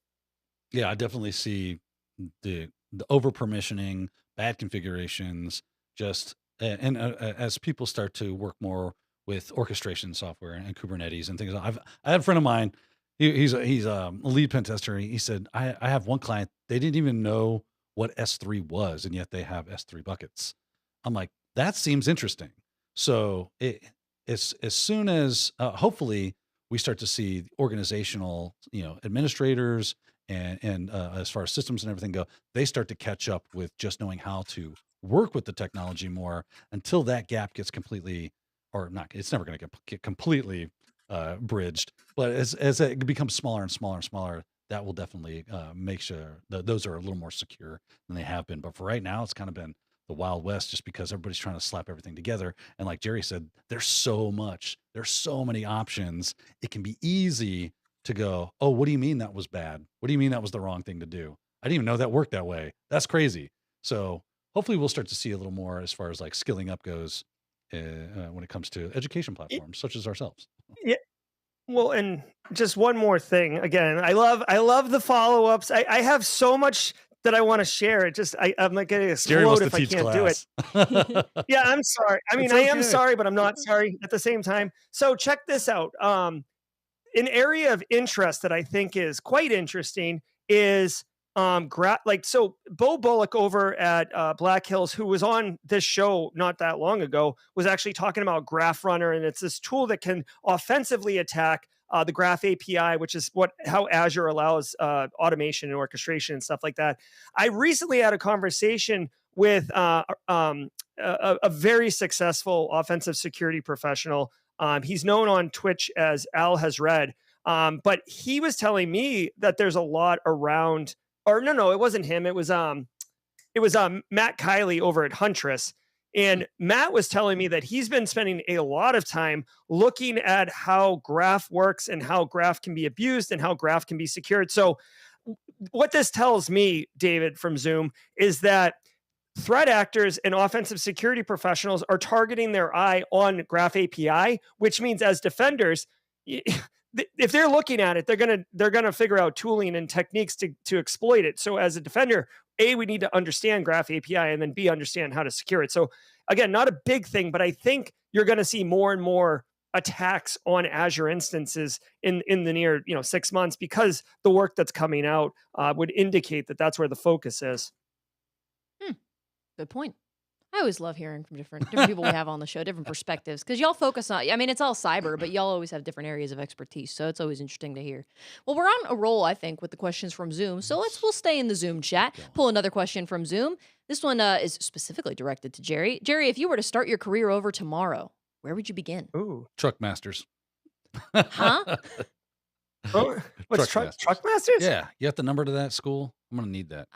Yeah, I definitely see the over permissioning, bad configurations, just and as people start to work more with orchestration software and Kubernetes and things. I had a friend of mine. He's a lead pen tester. He said, I have one client, they didn't even know what S3 was, and yet they have S3 buckets. I'm like, that seems interesting. So as soon as hopefully we start to see organizational, administrators and as far as systems and everything go, they start to catch up with just knowing how to work with the technology more, until that gap gets completely, or not, it's never going to get completely bridged, but as it becomes smaller and smaller and smaller, that will definitely make sure that those are a little more secure than they have been. But for right now, it's kind of been the Wild West, just because everybody's trying to slap everything together. And like Gerry said, there's so many options. It can be easy to go, oh, what do you mean that was bad? What do you mean that was the wrong thing to do? I didn't even know that worked that way. That's crazy. So hopefully we'll start to see a little more as far as like skilling up goes when it comes to education platforms such as ourselves. Yeah. Well, and just one more thing. Again, I love the follow-ups. I have so much that I want to share. I'm like going to explode if I can't do it. Yeah, I'm sorry. I mean, I am sorry, but I'm not sorry at the same time. So check this out. An area of interest that I think is quite interesting is so Bo Bullock over at Black Hills, who was on this show not that long ago, was actually talking about Graph Runner, and it's this tool that can offensively attack the Graph API, which is how Azure allows automation and orchestration and stuff like that. I recently had a conversation with a very successful offensive security professional. He's known on Twitch as Al Has Read, but he was telling me that there's a lot around. Or no, it wasn't him. It was Matt Kiley over at Huntress. And Matt was telling me that he's been spending a lot of time looking at how Graph works and how Graph can be abused and how Graph can be secured. So what this tells me, David, from Zoom, is that threat actors and offensive security professionals are targeting their eye on Graph API, which means as defenders, if they're looking at it, they're gonna figure out tooling and techniques to exploit it. So as a defender, A, we need to understand Graph API, and then B, understand how to secure it. So again, not a big thing, but I think you're going to see more and more attacks on Azure instances in the near 6 months, because the work that's coming out would indicate that that's where the focus is. Good point. I always love hearing from different people we have on the show, different perspectives, because y'all focus on, I mean, it's all cyber, but y'all always have different areas of expertise, so it's always interesting to hear. Well, we're on a roll, I think, with the questions from Zoom, so we'll stay in the Zoom chat, pull another question from Zoom. This one is specifically directed to Gerry. Gerry, if you were to start your career over tomorrow, where would you begin? Ooh. Truck Masters. Huh? Oh, what's truck Masters? Yeah, you have the number to that school. I'm gonna need that.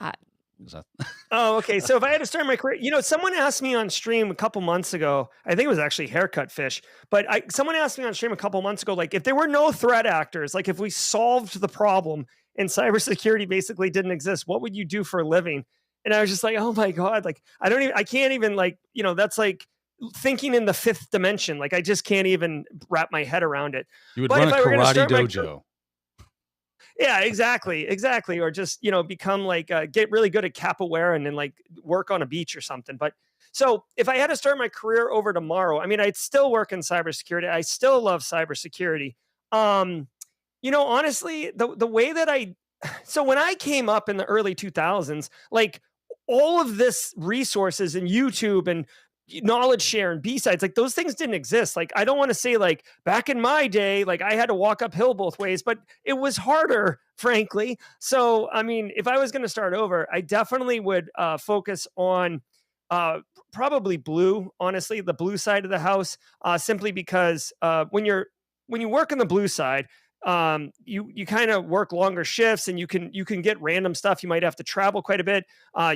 Oh, okay. So if I had to start my career, someone asked me on stream a couple months ago, I think it was actually Haircut Fish, but someone asked me on stream a couple months ago, like, if there were no threat actors, like if we solved the problem and cybersecurity basically didn't exist, what would you do for a living? And I was just like, oh my God, like, I can't even, like, that's like thinking in the fifth dimension. Like, I just can't even wrap my head around it. You would run a karate dojo. Yeah, exactly. Or just, become like, get really good at capoeira and then like work on a beach or something. But So if I had to start my career over tomorrow, I mean, I'd still work in cybersecurity. I still love cybersecurity. Honestly, the way that so when I came up in the early 2000s, like all of this resources and YouTube and knowledge share and B-sides, like those things didn't exist. Like, I don't want to say like back in my day, like I had to walk uphill both ways, but it was harder, frankly. So, I mean, if I was going to start over, I definitely would focus on uh, probably blue, honestly, the blue side of the house, simply because when you work on the blue side, you kind of work longer shifts and you can get random stuff. You might have to travel quite a bit.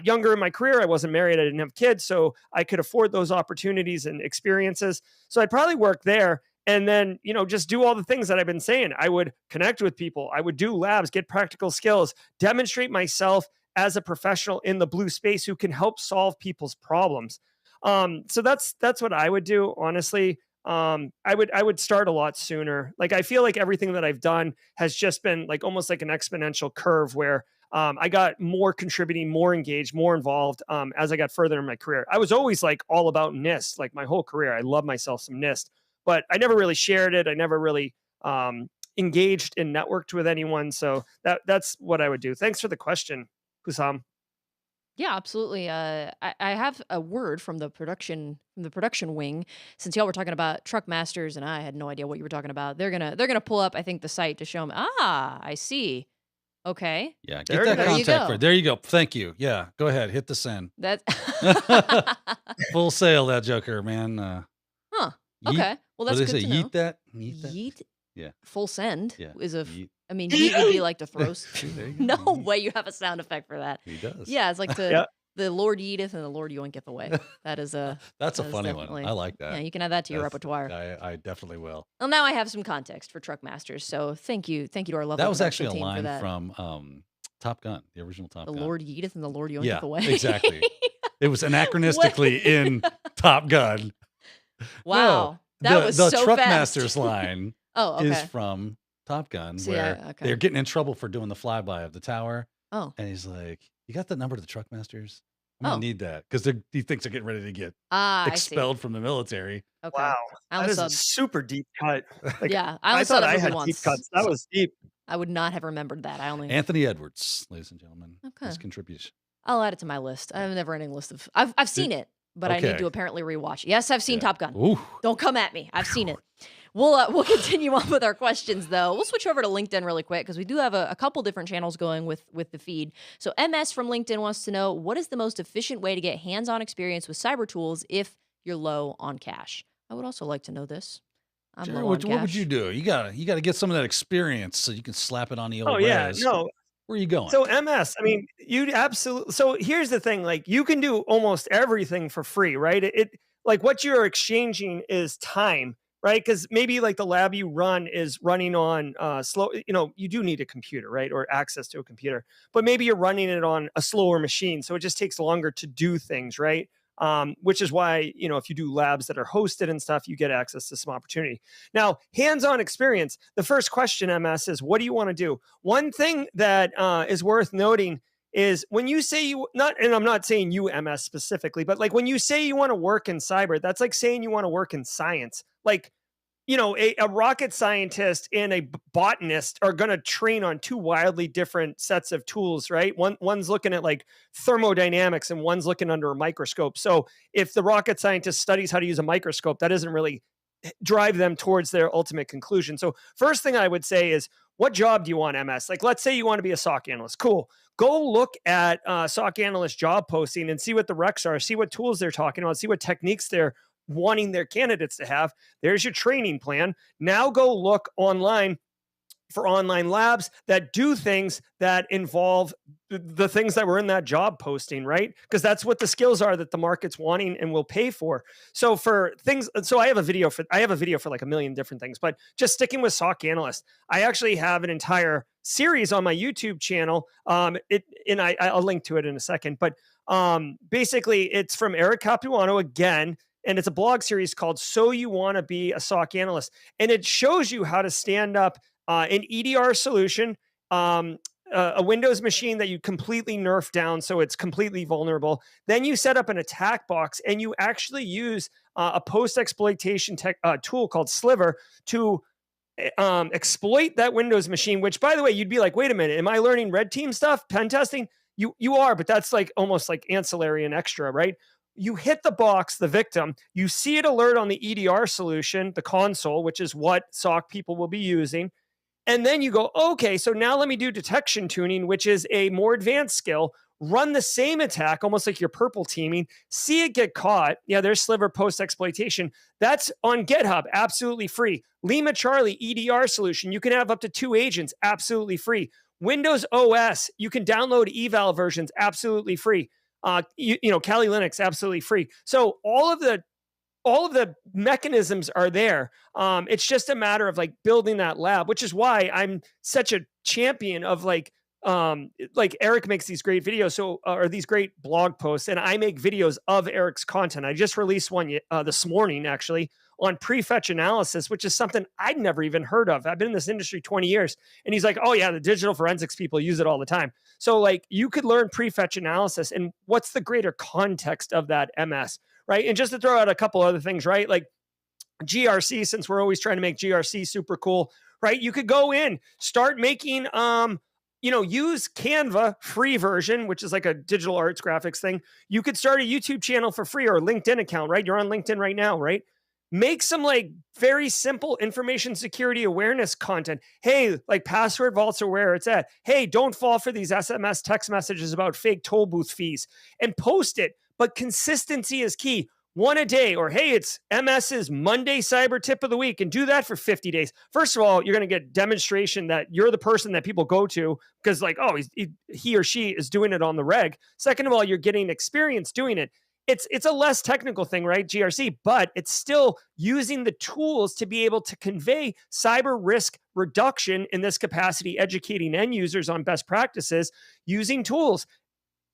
Younger in my career, I wasn't married, I didn't have kids, so I could afford those opportunities and experiences. So I'd probably work there and then, just do all the things that I've been saying. I would connect with people, I would do labs, get practical skills, demonstrate myself as a professional in the blue space who can help solve people's problems. So that's what I would do, honestly. I would start a lot sooner. Like, I feel like everything that I've done has just been like almost like an exponential curve where I got more contributing, more engaged, more involved as I got further in my career. I was always like all about NIST, like my whole career. I love myself some NIST, but I never really shared it. I never really engaged and networked with anyone. So that's what I would do. Thanks for the question, Kusam. Yeah, absolutely. I have a word from the production wing. Since y'all were talking about truck masters, and I had no idea what you were talking about. They're gonna pull up, I think, the site to show them. Ah, I see. Okay, Yeah, get There that you go. there you contact go. for it. There you go. Thank you. Yeah, go ahead. Hit the send. That's Full sale, that joker, man. huh. Yeet. Okay, well, What that's do good they to say? know. Yeet that? Yeet that? Yeet Yeah. full send Yeah. is a. Yeet. I mean, yeet would be like to throw. See, there you No go. way you have a sound effect for that. He does. Yeah, it's like Yeah. the Lord Yeeteth and the Lord Yoinketh away. That is That's a that is funny one. definitely. I like Yeah, that. you can add that to your That's, repertoire. I definitely will. Well, now I have some context for truck masters. So thank you to our lovely That was production actually a team for line that. from Top Gun, the original Top The Gun. Lord Yeeteth and the Lord Yoinketh Yeah, away. exactly. It was What? anachronistically in Top Gun. No, Wow, that was the so Truck fast. Masters line Oh, is okay. from Top Gun, See, where okay. they're getting in trouble for doing the flyby of the tower. Oh, And he's like, "You got the number to the Truck Masters? I'm gonna oh. need that because he thinks they're getting ready to get Ah, I see. expelled from the military." Okay. Wow. I That only is saw. a super deep cut. Like, Yeah, I I only saw thought that I movie had deep once, cuts. That so was deep. I would not have remembered that. I only. Anthony Edwards, ladies and gentlemen, Okay. his contribution. I'll add it to my list. I have a never-ending list of. I've Did- seen it, but I need to okay. apparently rewatch. Yes, I've seen Yeah. Top Gun. Ooh. Don't come at me. I've seen it. We'll continue on with our questions though. We'll switch over to LinkedIn really quick because we do have a couple different channels going with the feed. So MS from LinkedIn wants to know, what is the most efficient way to get hands-on experience with cyber tools if you're low on cash? I would also like to know this. I'm Gerry, low on what would cash. you do? You gotta get some of that experience so you can slap it on the old Oh yeah, res. no. Where are you going? So MS, I mean, you'd absolutely. So here's the thing: like, you can do almost everything for free, right? It like what you're exchanging is time, right? Because maybe like the lab you run is running on slow. You do need a computer, right, or access to a computer, but maybe you're running it on a slower machine, so it just takes longer to do things, right? Which is why, if you do labs that are hosted and stuff, you get access to some opportunity. Now, hands-on experience. The first question, MS, is what do you want to do? One thing that is worth noting is when you say and I'm not saying you, MS, specifically, but like when you say you want to work in cyber, that's like saying you want to work in science. Like, a rocket scientist and a botanist are going to train on two wildly different sets of tools, right? One's looking at like thermodynamics and one's looking under a microscope. So if the rocket scientist studies how to use a microscope, that doesn't really drive them towards their ultimate conclusion. So first thing I would say is, what job do you want, MS? Like, let's say you want to be a SOC analyst. Cool. Go look at SOC analyst job posting and see what the recs are, see what tools they're talking about, see what techniques they're wanting their candidates to have. There's your training plan. Now go look online for online labs that do things that involve the things that were in that job posting, right? Because that's what the skills are that the market's wanting and will pay for. So for things, so I have a video for like a million different things, but just sticking with SOC analyst, I actually have an entire series on my YouTube channel. I'll link to it in a second, but basically it's from Eric Capuano again. And it's a blog series called So You Want to Be a SOC Analyst. And it shows you how to stand up an EDR solution, a Windows machine that you completely nerf down so it's completely vulnerable. Then you set up an attack box and you actually use a post-exploitation tool called Sliver to exploit that Windows machine, which, by the way, you'd be like, wait a minute, am I learning red team stuff, pen testing? You are, but that's like almost like ancillary and extra, right? You hit the box, the victim, you see it alert on the EDR solution, the console, which is what SOC people will be using. And then you go, okay, so now let me do detection tuning, which is a more advanced skill. Run the same attack, almost like you're purple teaming, see it get caught. Yeah, there's Sliver post exploitation. That's on GitHub, absolutely free. Lima Charlie EDR solution, you can have up to 2 agents, absolutely free. Windows OS, you can download eval versions, absolutely free. Kali Linux, absolutely free. So all of the mechanisms are there. It's just a matter of like building that lab, which is why I'm such a champion of like Eric makes these great videos, or these great blog posts, and I make videos of Eric's content. I just released one this morning, actually, on prefetch analysis, which is something I'd never even heard of. I've been in this industry 20 years. And he's like, oh yeah, the digital forensics people use it all the time. So like you could learn prefetch analysis, and what's the greater context of that MS, right? And just to throw out a couple other things, right? Like GRC, since we're always trying to make GRC super cool, right? You could go in, start making, use Canva free version, which is like a digital arts graphics thing. You could start a YouTube channel for free, or a LinkedIn account, right? You're on LinkedIn right now, right? Make some like very simple information security awareness content. Hey, like password vaults are where it's at. Hey, don't fall for these SMS text messages about fake toll booth fees, and post it. But consistency is key. One a day, or hey, it's MS's Monday cyber tip of the week, and do that for 50 days. First of all, you're going to get demonstration that you're the person that people go to because like, oh, he or she is doing it on the reg. Second of all, you're getting experience doing it. It's a less technical thing, right? GRC, but it's still using the tools to be able to convey cyber risk reduction in this capacity, educating end users on best practices using tools.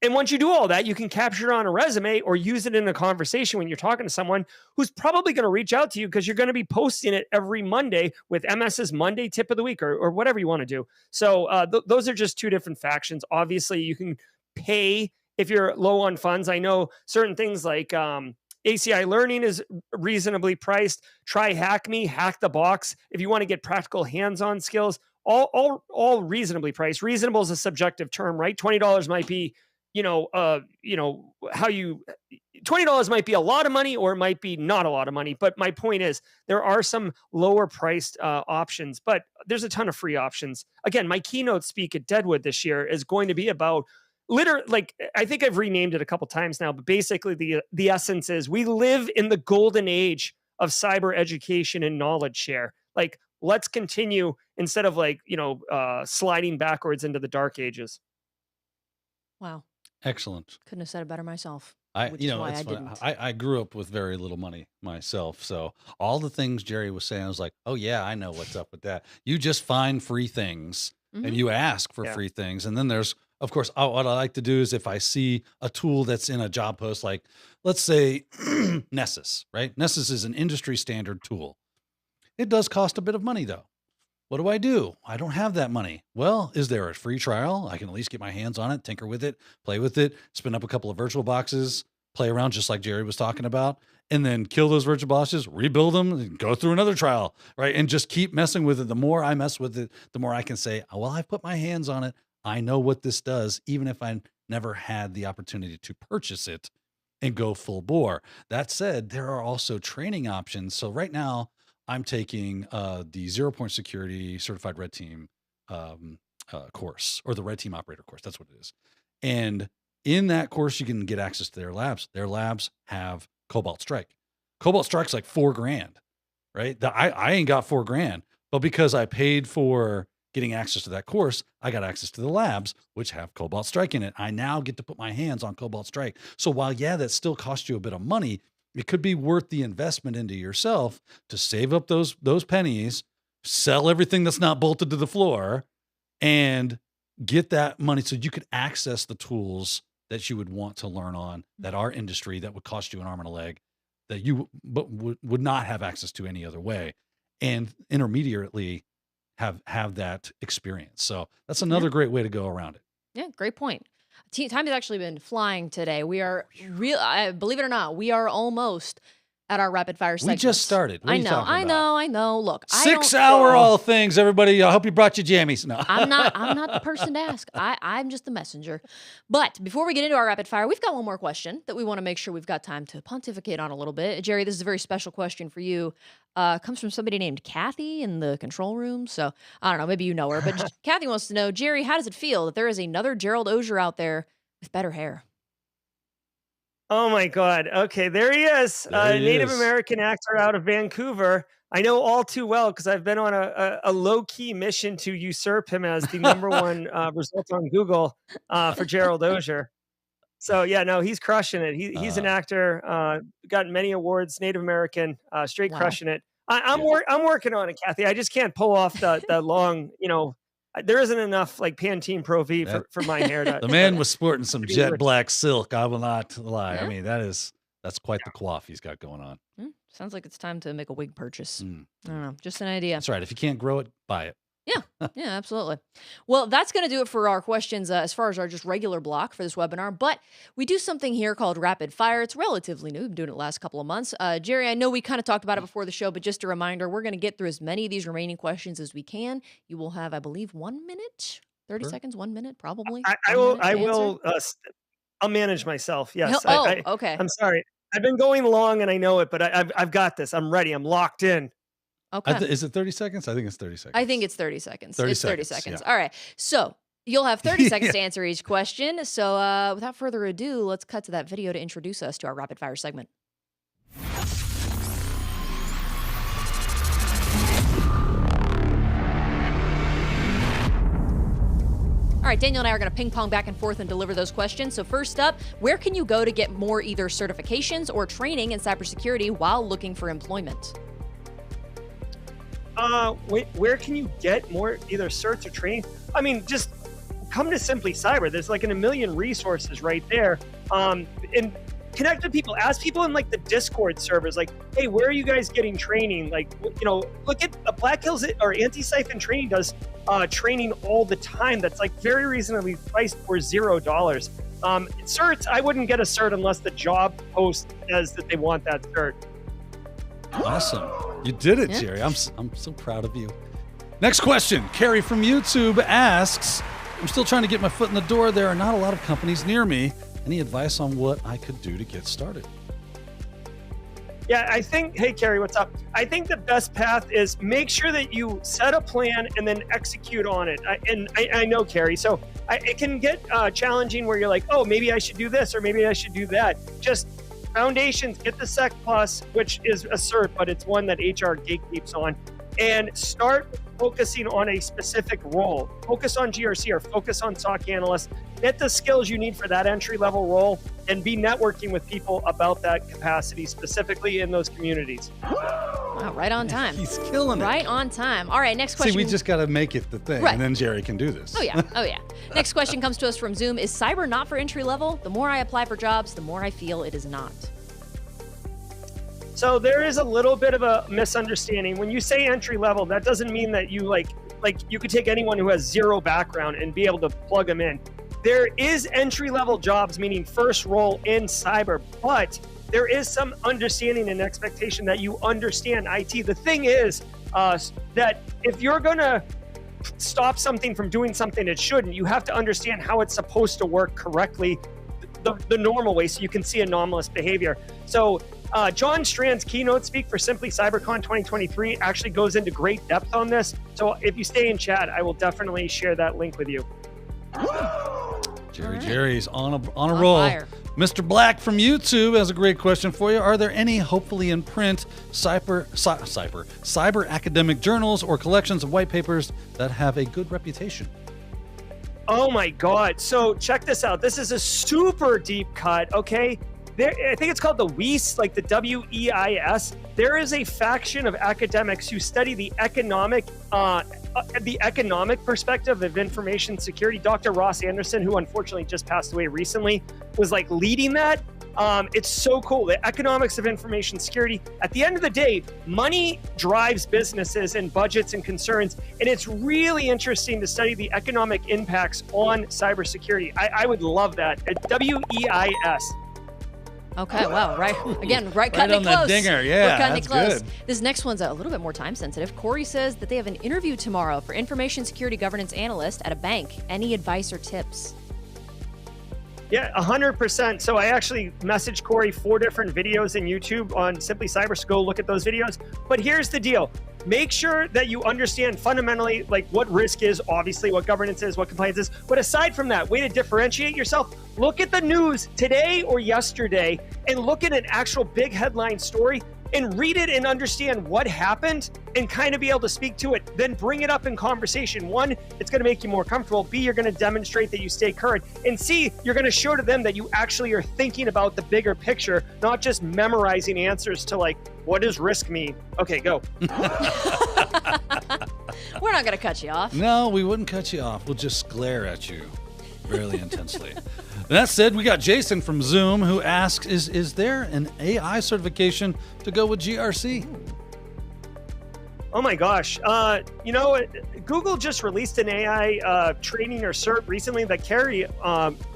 And once you do all that, you can capture it on a resume or use it in a conversation when you're talking to someone who's probably going to reach out to you because you're going to be posting it every Monday with MS's Monday tip of the week, or whatever you want to do. So those are just two different factions. Obviously, you can pay if you're low on funds. I know certain things like ACI Learning is reasonably priced. Try Hack Me, Hack the Box. If you want to get practical hands-on skills, all reasonably priced. Reasonable is a subjective term, right? $20 might be, $20 might be a lot of money, or it might be not a lot of money. But my point is, there are some lower priced options, but there's a ton of free options. Again, my keynote speak at Deadwood this year is going to be about like, I think I've renamed it a couple times now, but basically the essence is we live in the golden age of cyber education and knowledge share. Like, let's continue instead of like, sliding backwards into the dark ages. Wow. Excellent. Couldn't have said it better myself. I grew up with very little money myself. So all the things Gerry was saying, I was like, oh yeah, I know what's up with that. You just find free things and you ask for free things. And then there's, of course, what I like to do is if I see a tool that's in a job post, like let's say Nessus, right? Nessus is an industry standard tool. It does cost a bit of money though. What do? I don't have that money. Well, is there a free trial? I can at least get my hands on it, tinker with it, play with it, spin up a couple of virtual boxes, play around just like Gerry was talking about, and then kill those virtual boxes, rebuild them, and go through another trial, right? And just keep messing with it. The more I mess with it, the more I can say, oh, well, I've put my hands on it. I know what this does, even if I never had the opportunity to purchase it and go full bore. That said, there are also training options. So right now, I'm taking the 0 Point Security Certified Red Team course, or the Red Team Operator course. That's what it is. And in that course, you can get access to their labs. Their labs have Cobalt Strike. Cobalt Strike's like $4,000, right? I ain't got $4,000, but because I paid for getting access to that course, I got access to the labs, which have Cobalt Strike in it. I now get to put my hands on Cobalt Strike. So while, yeah, that still costs you a bit of money, it could be worth the investment into yourself to save up those pennies, sell everything that's not bolted to the floor, and get that money so you could access the tools that you would want to learn on that are industry that would cost you an arm and a leg that you would not have access to any other way. And intermediately have that experience. So that's another great way to go around it. Yeah, great point. Time has actually been flying today. We are believe it or not, we are almost at our rapid fire segment. We just started. What are you talking about? I know. Look, 6 hour all things, everybody. I hope you brought your jammies. No, I'm not the person to ask. I'm just the messenger. But before we get into our rapid fire, we've got one more question that we want to make sure we've got time to pontificate on a little bit. Gerry, this is a very special question for you. Comes from somebody named Kathy in the control room. So I don't know, maybe you know her, but Kathy wants to know, Gerry, how does it feel that there is another Gerald Auger out there with better hair? Oh my God. Okay, there he is. There he Native is. American actor out of Vancouver. I know all too well because I've been on a low-key mission to usurp him as the number one result on Google for Gerald Auger. So yeah, no, he's crushing it. He's an actor, gotten many awards, Native American, straight Wow. crushing it. I'm working on it, Kathy. I just can't pull off the long, there isn't enough like Pantene Pro V for my hair. The man was sporting some pretty jet rich. black silk. I will not lie. Yeah. I mean, that's quite the coif he's got going on. Sounds like it's time to make a wig purchase. Mm. I don't know, just an idea. That's right. If you can't grow it, buy it. Yeah, absolutely. Well, that's going to do it for our questions as far as our just regular block for this webinar. But we do something here called Rapid Fire. It's relatively new. We've been doing it the last couple of months. Gerry, I know we kind of talked about it before the show, but just a reminder, we're going to get through as many of these remaining questions as we can. You will have, I believe, 1 minute, 30 Sure. seconds, 1 minute, probably. I'll manage myself. Yes. Okay. I'm sorry. I've been going long and I know it, but I've got this. I'm ready. I'm locked in. Okay. Is it 30 seconds? I think it's 30 seconds. I think it's 30 seconds. 30 it's 30 seconds, seconds. yeah. All right. So you'll have 30 seconds to answer each question. So without further ado, let's cut to that video to introduce us to our rapid fire segment. All right, Daniel and I are going to ping pong back and forth and deliver those questions. So first up, where can you go to get more either certifications or training in cybersecurity while looking for employment? Where can you get more either certs or training? I mean, just come to Simply Cyber. There's like a million resources right there. And connect with people. Ask people in like the Discord servers, like, hey, where are you guys getting training? Like, look at Black Hills or Anti-Siphon Training does training all the time. That's like very reasonably priced for $0. Certs, I wouldn't get a cert unless the job post says that they want that cert. Awesome. You did it, Yeah. Gerry. I'm so proud of you. Next question. Carrie from YouTube asks, I'm still trying to get my foot in the door. There are not a lot of companies near me. Any advice on what I could do to get started? Yeah, hey, Carrie, what's up? I think the best path is make sure that you set a plan and then execute on it. I know, Carrie, so it can get challenging where you're like, oh, maybe I should do this or maybe I should do that. Just foundations, get the Sec Plus, which is a cert, but it's one that HR gatekeeps on, and start focusing on a specific role. Focus on GRC or focus on SOC analyst. Get the skills you need for that entry-level role and be networking with people about that capacity, specifically in those communities. Wow, right on time. He's killing it. Right on time. All right, next question. See, we just got to make it the thing, Right. and then Gerry can do this. Oh, yeah. Next question comes to us from Zoom. Is cyber not for entry level? The more I apply for jobs, the more I feel it is not. So there is a little bit of a misunderstanding. When you say entry level, that doesn't mean that you like you could take anyone who has zero background and be able to plug them in. There is entry level jobs, meaning first role in cyber, but there is some understanding and expectation that you understand IT. The thing is that if you're going to stop something from doing something it shouldn't, you have to understand how it's supposed to work correctly, the normal way, so you can see anomalous behavior. So John Strand's keynote speak for Simply CyberCon 2023 actually goes into great depth on this. So if you stay in chat, I will definitely share that link with you. Gerry's on a roll. Fire. Mr. Black from YouTube has a great question for you. Are there any, hopefully in print, cyber academic journals or collections of white papers that have a good reputation? Oh my God. So check this out. This is a super deep cut, okay? I think it's called the WEIS, like the WEIS. There is a faction of academics who study the economic perspective of information security. Dr. Ross Anderson, who unfortunately just passed away recently, was like leading that. It's so cool. The economics of information security. At the end of the day, money drives businesses and budgets and concerns, and it's really interesting to study the economic impacts on cybersecurity. I would love that. At WEIS. Okay, wow, right. Again, right cutting on it close. the dinger. Yeah, We're cutting that's it close. good. This next one's a little bit more time sensitive. Corey says that they have an interview tomorrow for information security governance analyst at a bank. Any advice or tips? Yeah, 100%. So I actually messaged Corey 4 different videos in YouTube on Simply Cyber, so go look at those videos. But here's the deal. Make sure that you understand fundamentally like what risk is, obviously, what governance is, what compliance is. But aside from that, way to differentiate yourself, look at the news today or yesterday and look at an actual big headline story and read it and understand what happened and kind of be able to speak to it. Then bring it up in conversation. 1, it's going to make you more comfortable. B, you're going to demonstrate that you stay current. And C, you're going to show to them that you actually are thinking about the bigger picture, not just memorizing answers to like, what does risk mean? Okay, go. We're not going to cut you off. No, we wouldn't cut you off. We'll just glare at you really intensely. That said, we got Jason from Zoom who asks, is there an AI certification to go with GRC? Oh my gosh. You know, Google just released an AI training or cert recently that Gerry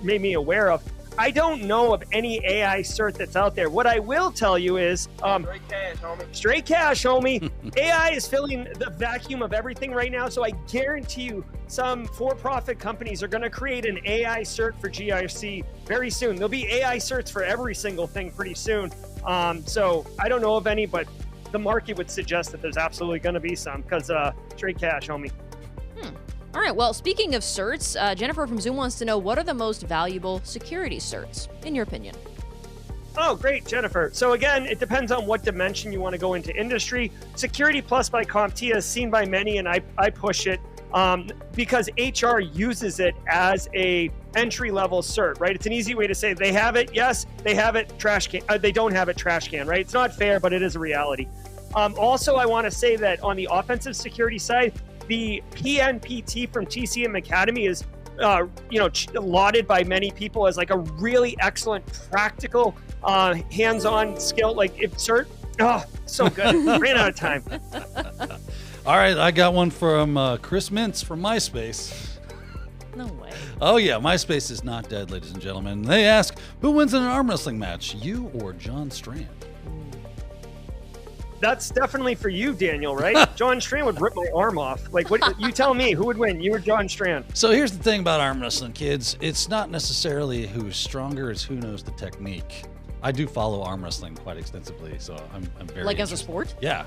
made me aware of. I don't know of any AI cert that's out there. What I will tell you is straight cash, homie. Straight cash, homie. AI is filling the vacuum of everything right now. So I guarantee you some for-profit companies are going to create an AI cert for GRC very soon. There'll be AI certs for every single thing pretty soon. So I don't know of any, but the market would suggest that there's absolutely going to be some because straight cash, homie. All right, well, speaking of certs, Jennifer from Zoom wants to know, what are the most valuable security certs, in your opinion? Oh, great, Jennifer. So again, it depends on what dimension you want to go into industry. Security Plus by CompTIA is seen by many, and I push it because HR uses it as a entry-level cert, right? It's an easy way to say they have it. Yes, they have it, trash can. They don't have it, trash can, right? It's not fair, but it is a reality. Also, I want to say that on the offensive security side, the PNPT from TCM Academy is, lauded by many people as like a really excellent, practical, hands-on skill. Like if cert, oh, so good. Ran out of time. All right, I got one from Chris Mintz from MySpace. No way. Oh yeah, MySpace is not dead, ladies and gentlemen. They ask, who wins in an arm wrestling match, you or John Strand? That's definitely for you, Daniel, right? John Strand would rip my arm off. Like, what? You tell me, who would win? You or John Strand? So here's the thing about arm wrestling, kids. It's not necessarily who's stronger, it's who knows the technique. I do follow arm wrestling quite extensively, so I'm very Like as a interested. sport? Yeah.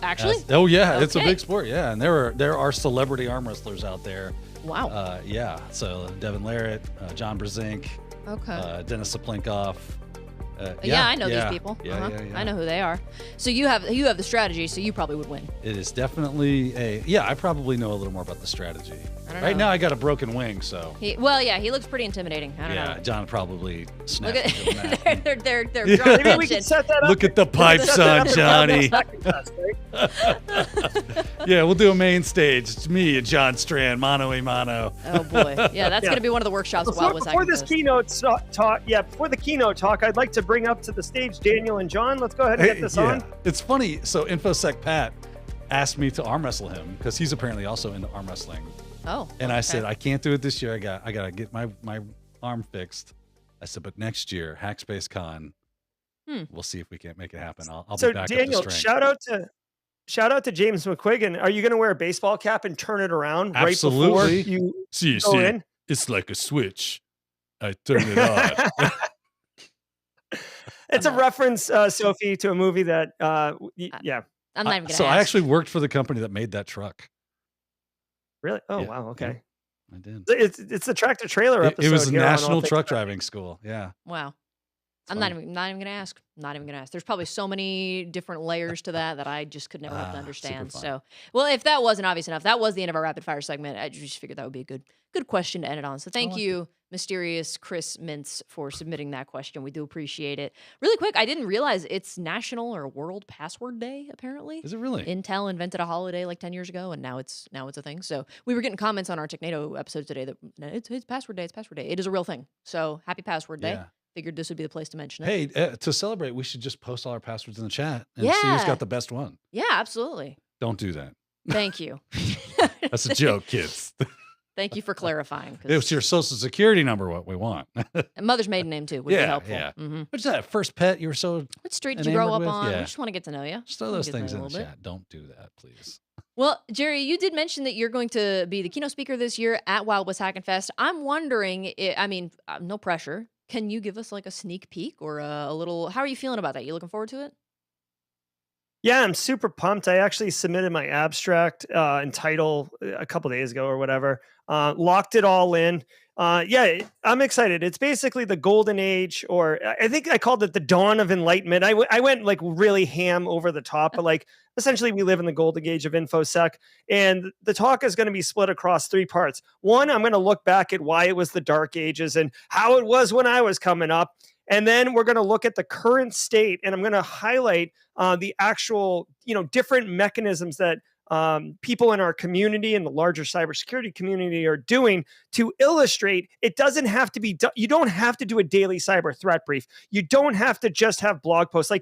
Actually? Oh yeah, it's a Okay. big sport. Yeah, and there are celebrity arm wrestlers out there. Wow. Yeah. So Devin Larratt, John Brzezinski, Okay. Dennis Saplinkoff. Yeah, I know these people. Yeah, I know who they are. So you have the strategy, so you probably would win. It is definitely I probably know a little more about the strategy. I don't Right know. now I got a broken wing, so He looks pretty intimidating. I don't know. John probably Look snapped at into the mat. they're Yeah. drawing Maybe we attention. can set that up. Look at the pipes Set that on up for Johnny. second test, right? Yeah, we'll do a main stage. It's me and John Strand, mano a mano. Oh boy, yeah, that's Yeah. gonna be one of the workshops. Before this keynote talk, before the keynote talk, I'd like to bring up to the stage Daniel and John. Let's go ahead and get this on. It's funny. So InfoSec Pat asked me to arm wrestle him because he's apparently also into arm wrestling. Oh. And I okay. said, I can't do it this year. I gotta get my arm fixed. I said, but next year, Hackspace Con, we'll see if we can't make it happen. I'll So be back Daniel, up to strength. shout out to James McQuiggan. Are you going to wear a baseball cap and turn it around Absolutely. right before you See, go in? it's like a switch. I turn it on. It's a reference, Sophie, to a movie that, yeah. I'm not even gonna So ask. I actually worked for the company that made that truck. Really? Oh, Yeah. wow. Okay. I did. It's the tractor trailer episode. It was a here on All national Things truck Tech. driving school. Yeah. Wow. It's I'm funny. not even gonna ask. Not even gonna ask. There's probably so many different layers to that I just could never hope to Super understand. fun. So, well, if that wasn't obvious enough, that was the end of our rapid fire segment. I just figured that would be a good question to end it on. So thank liked you, mysterious Chris Mintz, for submitting that question. We do appreciate it. Really quick, I didn't realize it's National or World Password Day. Apparently, Is it really? Intel invented a holiday like 10 years ago, and now it's a thing. So we were getting comments on our Technado episode today that it's password day. It's password day. It is a real thing. So happy password day. Yeah. figured this would be the place to mention it. Hey, to celebrate, we should just post all our passwords in the chat and see who's got the best one. Yeah, absolutely. Don't do that. Thank you. That's a joke, kids. Thank you for clarifying. It's your social security number, what we want. Mother's maiden name, too, would be helpful. Yeah. What's that first pet you were so What street did you grow up with? on? Yeah. I just want to get to know you. Just throw those things in the chat. Don't do that, please. Well, Gerry, you did mention that you're going to be the keynote speaker this year at Wild West Hack and Fest. I'm wondering, no pressure. Can you give us like a sneak peek or a little, how are you feeling about that? You looking forward to it? Yeah, I'm super pumped. I actually submitted my abstract and title a couple days ago or whatever. Locked it all in. Yeah, I'm excited. It's basically the golden age, or I think I called it the dawn of enlightenment. I went like really ham over the top, but like essentially we live in the golden age of InfoSec. And the talk is going to be split across 3 parts. One, I'm going to look back at why it was the dark ages and how it was when I was coming up. And then we're going to look at the current state, and I'm going to highlight the actual, different mechanisms that people in our community and the larger cybersecurity community are doing to illustrate it doesn't have to be done. You don't have to do a daily cyber threat brief. You don't have to just have blog posts.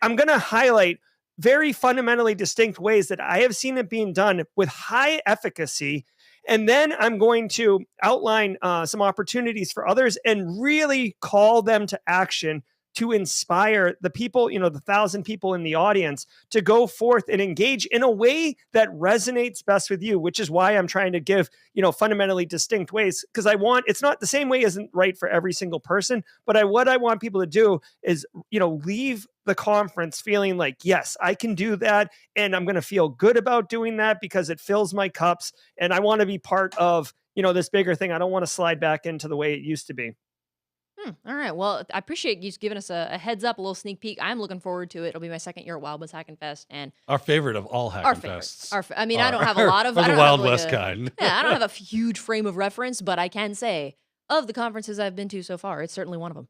I'm going to highlight very fundamentally distinct ways that I have seen it being done with high efficacy. And then I'm going to outline some opportunities for others and really call them to action to inspire the people, the 1,000 people in the audience to go forth and engage in a way that resonates best with you, which is why I'm trying to give, fundamentally distinct ways, because it's not the same way isn't right for every single person, but what I want people to do is, leave the conference feeling like, yes, I can do that. And I'm going to feel good about doing that because it fills my cups. And I want to be part of, this bigger thing. I don't want to slide back into the way it used to be. All right. Well, I appreciate you giving us a heads up, a little sneak peek. I'm looking forward to it. It'll be my second year at Wild West Hack and Fest, and our favorite of all Hack and Fests. I don't have a lot of the Wild West kind. Yeah, I don't have a huge frame of reference, but I can say of the conferences I've been to so far, it's certainly one of them.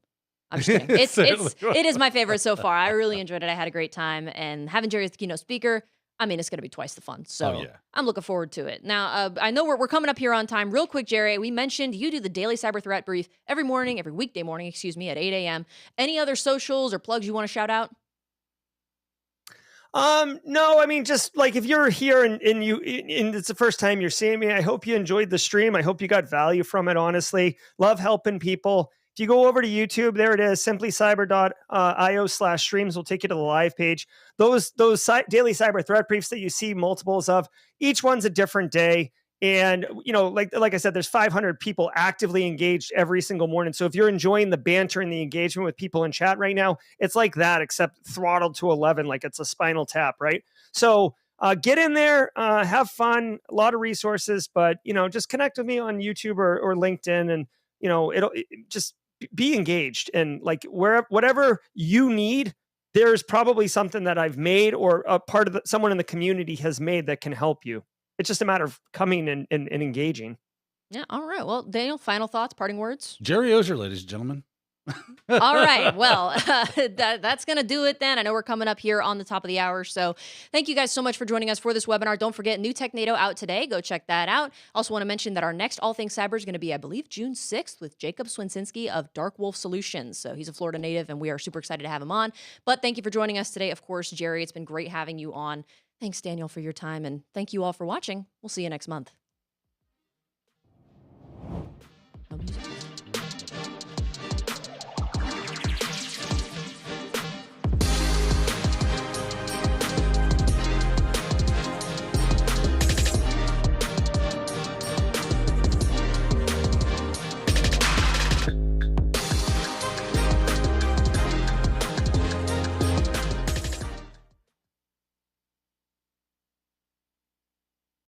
I'm just kidding. It is my favorite so far. I really enjoyed it. I had a great time, and having Gerry as the keynote speaker, it's going to be twice the fun. So I'm looking forward to it. Now, I know we're coming up here on time. Real quick, Gerry, we mentioned you do the daily cyber threat brief every weekday morning, at 8 a.m. Any other socials or plugs you want to shout out? No, just like if you're here and it's the first time you're seeing me, I hope you enjoyed the stream. I hope you got value from it. Honestly, love helping people. If you go over to YouTube, there it is, simplycyber.io/streams will take you to the live page. Those daily cyber threat briefs that you see multiples of, each one's a different day. And, like I said, there's 500 people actively engaged every single morning. So if you're enjoying the banter and the engagement with people in chat right now, it's like that, except throttled to 11, like it's a Spinal Tap, right? So get in there, have fun, a lot of resources, but, just connect with me on YouTube or LinkedIn, and, it'll just be engaged, and like whatever you need, there's probably something that I've made or a part of someone in the community has made that can help you. It's just a matter of coming and engaging. Yeah. All right. Well, Daniel, final thoughts, parting words? Gerry Auger, ladies and gentlemen. All right. Well, that's going to do it then. I know we're coming up here on the top of the hour. So thank you guys so much for joining us for this webinar. Don't forget, new Technado out today. Go check that out. Also want to mention that our next All Things Cyber is going to be, I believe, June 6th with Jacob Swinsinski of Dark Wolf Solutions. So he's a Florida native, and we are super excited to have him on. But thank you for joining us today. Of course, Gerry, it's been great having you on. Thanks, Daniel, for your time. And thank you all for watching. We'll see you next month.